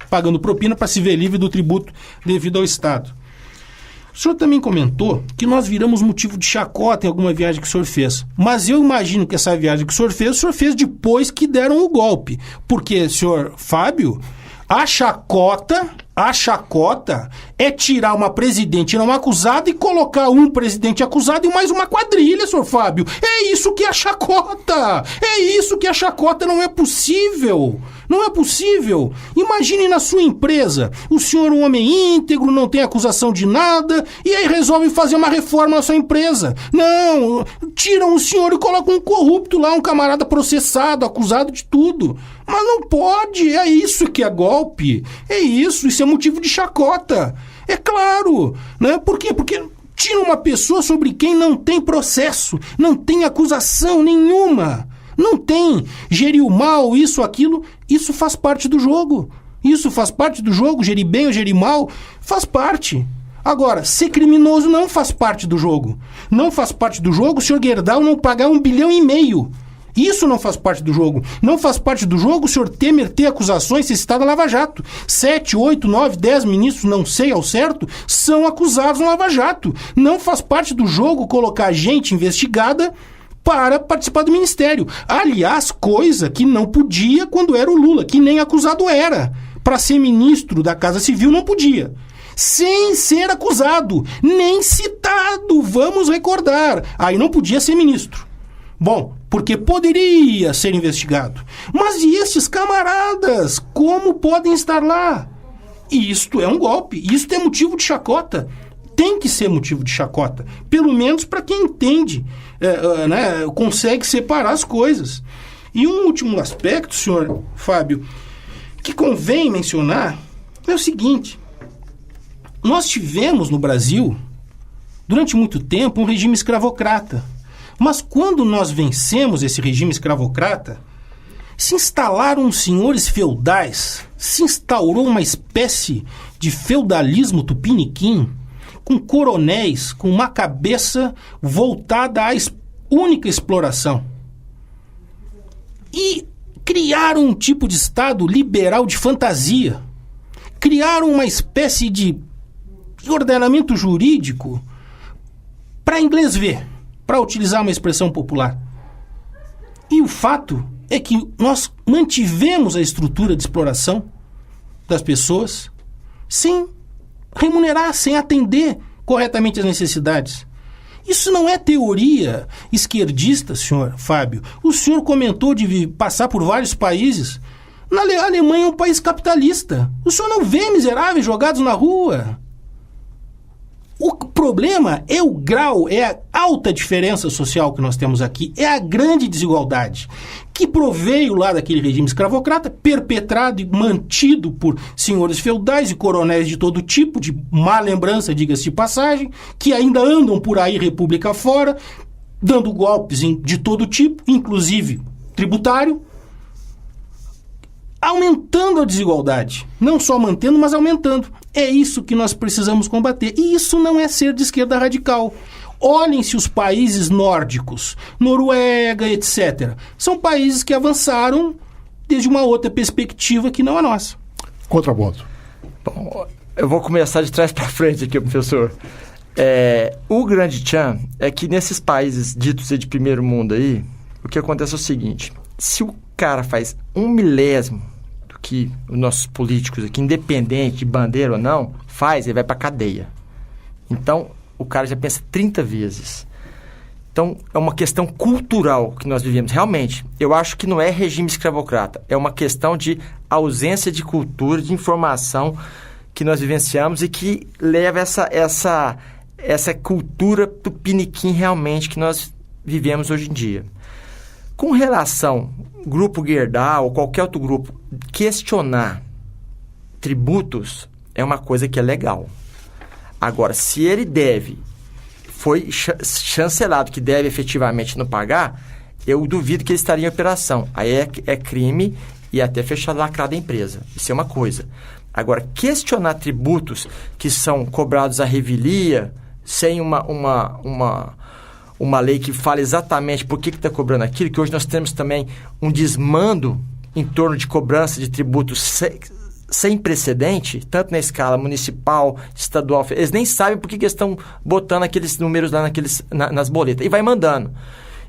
Pagando propina para se ver livre do tributo devido ao Estado. O senhor também comentou que nós viramos motivo de chacota em alguma viagem que o senhor fez. Mas eu imagino que essa viagem que o senhor fez depois que deram o golpe. Porque, senhor Fábio, a chacota é tirar uma presidente, tirar uma acusada e colocar um presidente acusado e mais uma quadrilha, senhor Fábio. É isso que é a chacota. É isso que é a chacota. Não é possível. Não é possível. Imagine na sua empresa, o senhor é um homem íntegro, não tem acusação de nada, e aí resolve fazer uma reforma na sua empresa. Não, tiram o senhor e colocam um corrupto lá, um camarada processado, acusado de tudo. Mas não pode, é isso que é golpe. É isso é motivo de chacota. É claro, né? Por quê? Porque tira uma pessoa sobre quem não tem processo, não tem acusação nenhuma. Não tem, geriu mal, isso, aquilo, isso faz parte do jogo. Isso faz parte do jogo, gerir bem ou gerir mal, faz parte. Agora, ser criminoso não faz parte do jogo. Não faz parte do jogo o senhor Gerdau não pagar 1,5 bilhão. Isso não faz parte do jogo. Não faz parte do jogo o senhor Temer ter acusações se citar na Lava Jato. 7, 8, 9, 10 ministros, não sei ao certo, são acusados na Lava Jato. Não faz parte do jogo colocar gente investigada para participar do ministério. Aliás, coisa que não podia quando era o Lula, que nem acusado era. Para ser ministro da Casa Civil não podia. Sem ser acusado, nem citado, vamos recordar. Aí não podia ser ministro. Bom, porque poderia ser investigado. Mas e estes camaradas, como podem estar lá? Isto é um golpe, isto é motivo de chacota. Tem que ser motivo de chacota, pelo menos para quem entende, consegue separar as coisas. E um último aspecto, senhor Fábio, que convém mencionar é o seguinte: nós tivemos no Brasil, durante muito tempo, um regime escravocrata. Mas quando nós vencemos esse regime escravocrata, se instalaram os senhores feudais, se instaurou uma espécie de feudalismo tupiniquim, com coronéis, com uma cabeça voltada à única exploração. E criaram um tipo de Estado liberal de fantasia. Criaram uma espécie de ordenamento jurídico para inglês ver, para utilizar uma expressão popular. E o fato é que nós mantivemos a estrutura de exploração das pessoas sem remunerar, sem atender corretamente as necessidades. Isso não é teoria esquerdista, senhor Fábio. O senhor comentou de passar por vários países. Na Alemanha é um país capitalista. O senhor não vê miseráveis jogados na rua. O problema é o grau, é a alta diferença social que nós temos aqui, é a grande desigualdade que proveio lá daquele regime escravocrata, perpetrado e mantido por senhores feudais e coronéis de todo tipo, de má lembrança, diga-se de passagem, que ainda andam por aí república fora, dando golpes de todo tipo, inclusive tributário, aumentando a desigualdade. Não só mantendo, mas aumentando. É isso que nós precisamos combater. E isso não é ser de esquerda radical. Olhem-se os países nórdicos, Noruega, etc. São países que avançaram desde uma outra perspectiva que não a nossa. Contraponto. Bom, eu vou começar de trás para frente aqui, professor. O grande tchan é que nesses países ditos de primeiro mundo aí, o que acontece é o seguinte: se o cara faz 1/1000 do que os nossos políticos aqui, independente de bandeira ou não, faz, ele vai para cadeia. Então, o cara já pensa 30 vezes. Então, é uma questão cultural que nós vivemos. Realmente, eu acho que não é regime escravocrata. É uma questão de ausência de cultura, de informação que nós vivenciamos e que leva essa cultura tupiniquim realmente que nós vivemos hoje em dia. Com relação ao grupo Gerdau ou qualquer outro grupo, questionar tributos é uma coisa que é legal. Agora, se ele foi chancelado que deve efetivamente não pagar, eu duvido que ele estaria em operação. Aí é crime e até fechar lacrada a empresa. Isso é uma coisa. Agora, questionar tributos que são cobrados à revelia, sem uma lei que fale exatamente por que está cobrando aquilo, que hoje nós temos também um desmando em torno de cobrança de tributos sem precedente, tanto na escala municipal, estadual, eles nem sabem por que eles estão botando aqueles números lá nas boletas, e vai mandando.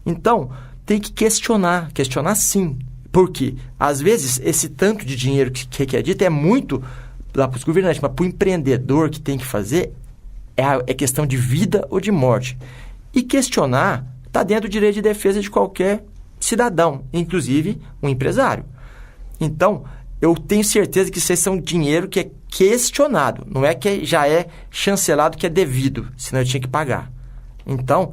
Então, tem que questionar sim. Por quê? Às vezes, esse tanto de dinheiro que é dito é muito lá para os governantes, mas para o empreendedor que tem que fazer é questão de vida ou de morte. E questionar está dentro do direito de defesa de qualquer cidadão, inclusive um empresário. Então, eu tenho certeza que isso é um dinheiro que é questionado, não é que já é chancelado, que é devido, senão eu tinha que pagar. Então,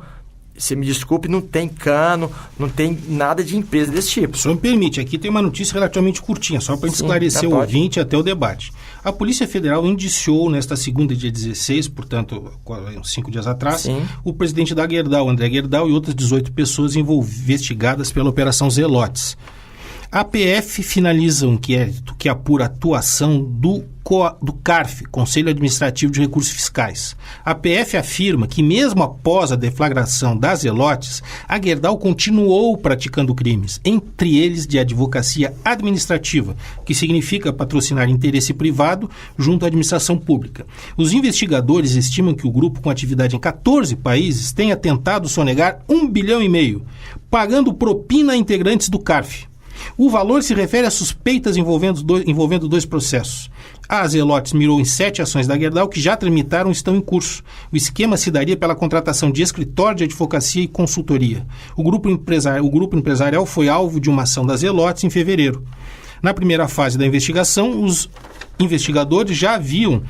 você me desculpe, não tem cano, não tem nada de empresa desse tipo. Só me permite, aqui tem uma notícia relativamente curtinha, só para esclarecer o ouvinte até o debate. A Polícia Federal indiciou nesta segunda, dia 16, portanto, 5 dias atrás, o presidente da Gerdau, André Gerdau, e outras 18 pessoas investigadas pela Operação Zelotes. A PF finaliza um inquérito que apura a atuação do CARF, Conselho Administrativo de Recursos Fiscais. A PF afirma que, mesmo após a deflagração das Zelotes, a Gerdau continuou praticando crimes, entre eles de advocacia administrativa, que significa patrocinar interesse privado junto à administração pública. Os investigadores estimam que o grupo, com atividade em 14 países, tenha tentado sonegar 1,5 bilhão, pagando propina a integrantes do CARF. O valor se refere a suspeitas envolvendo dois processos. A Zelotes mirou em 7 ações da Gerdau que já tramitaram e estão em curso. O esquema se daria pela contratação de escritório de advocacia e consultoria. O grupo empresarial foi alvo de uma ação da Zelotes em fevereiro. Na primeira fase da investigação, os investigadores já haviam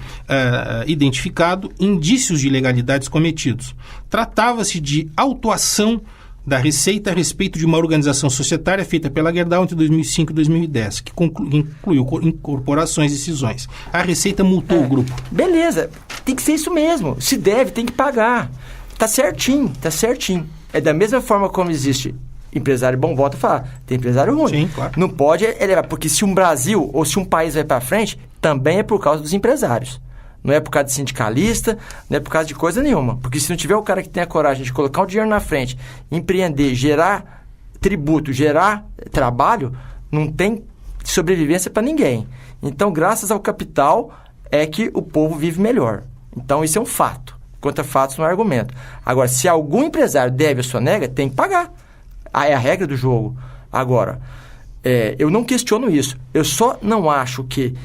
identificado indícios de ilegalidades cometidos. Tratava-se de autuação da Receita a respeito de uma organização societária feita pela Gerdau entre 2005 e 2010, que incluiu incorporações e cisões. A Receita multou o grupo. Beleza, tem que ser isso mesmo. Se deve, tem que pagar. Tá certinho. É da mesma forma como existe empresário bom, volta a falar, tem empresário ruim. Sim, claro. Não pode elevar, porque se um Brasil ou se um país vai para frente, também é por causa dos empresários. Não é por causa de sindicalista, não é por causa de coisa nenhuma. Porque se não tiver o cara que tem a coragem de colocar o dinheiro na frente, empreender, gerar tributo, gerar trabalho, não tem sobrevivência para ninguém. Então, graças ao capital, é que o povo vive melhor. Então, isso é um fato. Contra fatos não é argumento. Agora, se algum empresário deve ou sonega, tem que pagar. É a regra do jogo. Agora, eu não questiono isso. Eu só não acho que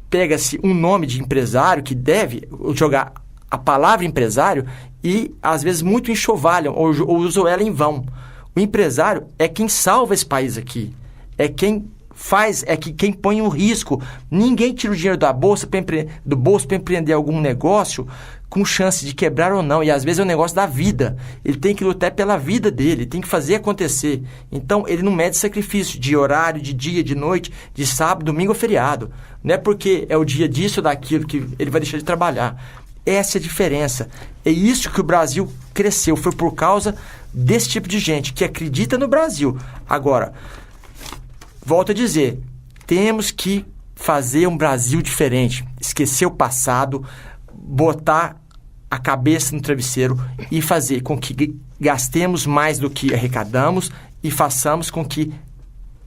pega-se um nome de empresário que deve jogar a palavra empresário e, às vezes, muito enxovalham ou usam ela em vão. O empresário é quem salva esse país aqui. É quem faz, quem põe um risco. Ninguém tira o dinheiro do bolso para empreender algum negócio com chance de quebrar ou não. E, às vezes, é um negócio da vida. Ele tem que lutar pela vida dele, tem que fazer acontecer. Então, ele não mede sacrifício de horário, de dia, de noite, de sábado, domingo ou feriado. Não é porque é o dia disso ou daquilo que ele vai deixar de trabalhar. Essa é a diferença. É isso que o Brasil cresceu. Foi por causa desse tipo de gente que acredita no Brasil. Agora, volto a dizer, temos que fazer um Brasil diferente. Esquecer o passado, botar a cabeça no travesseiro e fazer com que gastemos mais do que arrecadamos e façamos com que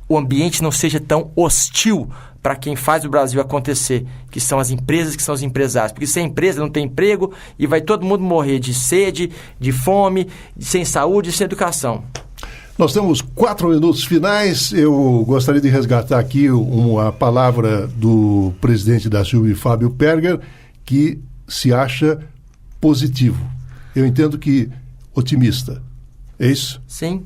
o ambiente não seja tão hostil para quem faz o Brasil acontecer, que são as empresas, que são os empresários. Porque sem empresa não tem emprego e vai todo mundo morrer de sede, de fome, sem saúde e sem educação. Nós temos 4 minutos finais. Eu gostaria de resgatar aqui uma palavra do presidente da SUB, Fábio Perger, que se acha positivo. Eu entendo que otimista. É isso? Sim,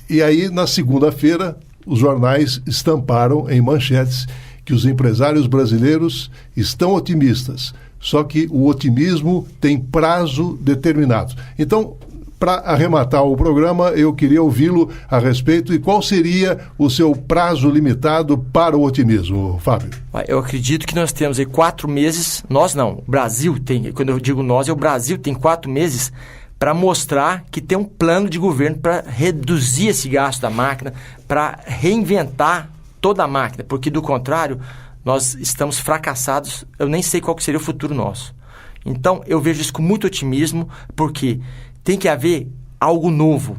E aí, na segunda-feira, os jornais estamparam em manchetes que os empresários brasileiros estão otimistas, só que o otimismo tem prazo determinado. Então, para arrematar o programa, eu queria ouvi-lo a respeito e qual seria o seu prazo limitado para o otimismo, Fábio? Eu acredito que nós temos aí 4 meses, nós não, o Brasil tem, quando eu digo nós, o Brasil tem 4 meses para mostrar que tem um plano de governo para reduzir esse gasto da máquina, para reinventar toda a máquina, porque do contrário, nós estamos fracassados, eu nem sei qual que seria o futuro nosso. Então, eu vejo isso com muito otimismo, porque tem que haver algo novo.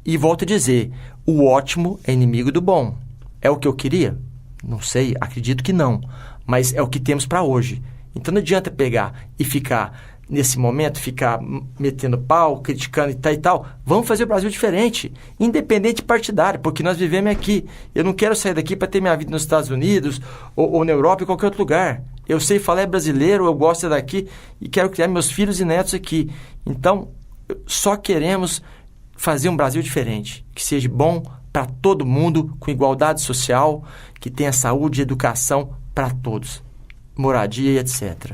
E volto a dizer, o ótimo é inimigo do bom. É o que eu queria? Não sei, acredito que não, mas é o que temos para hoje. Então não adianta pegar e ficar, nesse momento, ficar metendo pau, criticando e tal. Vamos fazer o Brasil diferente, independente partidário, porque nós vivemos aqui. Eu não quero sair daqui para ter minha vida nos Estados Unidos ou na Europa ou em qualquer outro lugar. Eu sei falar é brasileiro, eu gosto daqui e quero criar meus filhos e netos aqui. Então, só queremos fazer um Brasil diferente, que seja bom para todo mundo, com igualdade social, que tenha saúde e educação para todos, moradia e etc.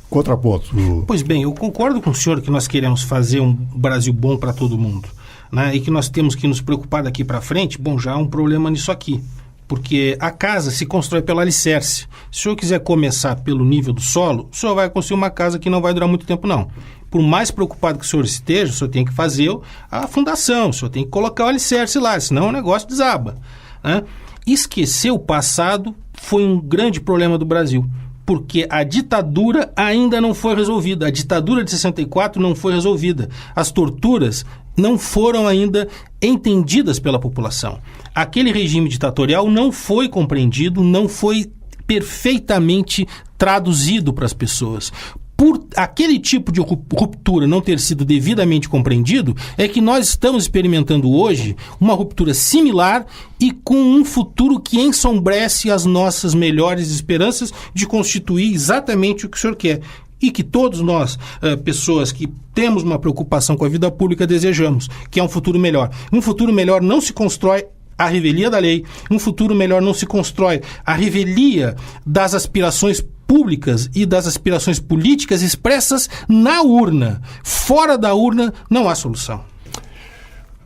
Contraponto. Pois bem, eu concordo com o senhor que nós queremos fazer um Brasil bom para todo mundo, né? E que nós temos que nos preocupar daqui para frente. Bom, já há um problema nisso aqui, porque a casa se constrói pelo alicerce. Se o senhor quiser começar pelo nível do solo, o senhor vai construir uma casa que não vai durar muito tempo, não. Por mais preocupado que o senhor esteja, o senhor tem que fazer a fundação, o senhor tem que colocar o alicerce lá, senão o negócio desaba, né? Esquecer o passado foi um grande problema do Brasil, porque a ditadura ainda não foi resolvida. A ditadura de 64 não foi resolvida. As torturas não foram ainda entendidas pela população. Aquele regime ditatorial não foi compreendido, não foi perfeitamente traduzido para as pessoas. Por aquele tipo de ruptura não ter sido devidamente compreendido, é que nós estamos experimentando hoje uma ruptura similar e com um futuro que ensombrece as nossas melhores esperanças de constituir exatamente o que o senhor quer. E que todos nós, pessoas que temos uma preocupação com a vida pública, desejamos, que é um futuro melhor. Um futuro melhor não se constrói à revelia da lei, um futuro melhor não se constrói à revelia das aspirações públicas e das aspirações políticas expressas na urna. Fora da urna não há solução.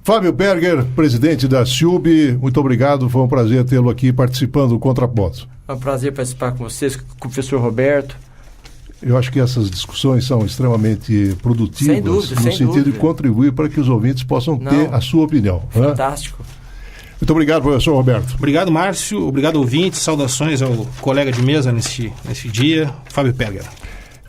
Fábio Berger, presidente da SIUB, muito obrigado, foi um prazer tê-lo aqui participando do Contraponto. É um prazer participar com vocês, com o professor Roberto. Eu acho que essas discussões são extremamente produtivas, sem dúvida, no sentido de contribuir para que os ouvintes possam ter a sua opinião. Fantástico. Né? Muito obrigado, professor Roberto. Obrigado, Márcio. Obrigado, ouvintes. Saudações ao colega de mesa nesse dia, Fábio Berger.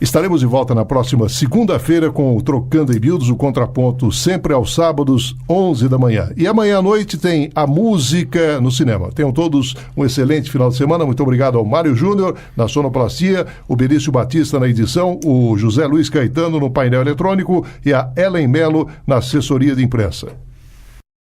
Estaremos de volta na próxima segunda-feira com o Trocando em Miúdos, o Contraponto, sempre aos sábados, 11 da manhã. E amanhã à noite tem a música no cinema. Tenham todos um excelente final de semana. Muito obrigado ao Mário Júnior na sonoplastia, o Benício Batista na edição, o José Luiz Caetano no painel eletrônico e a Ellen Melo na assessoria de imprensa.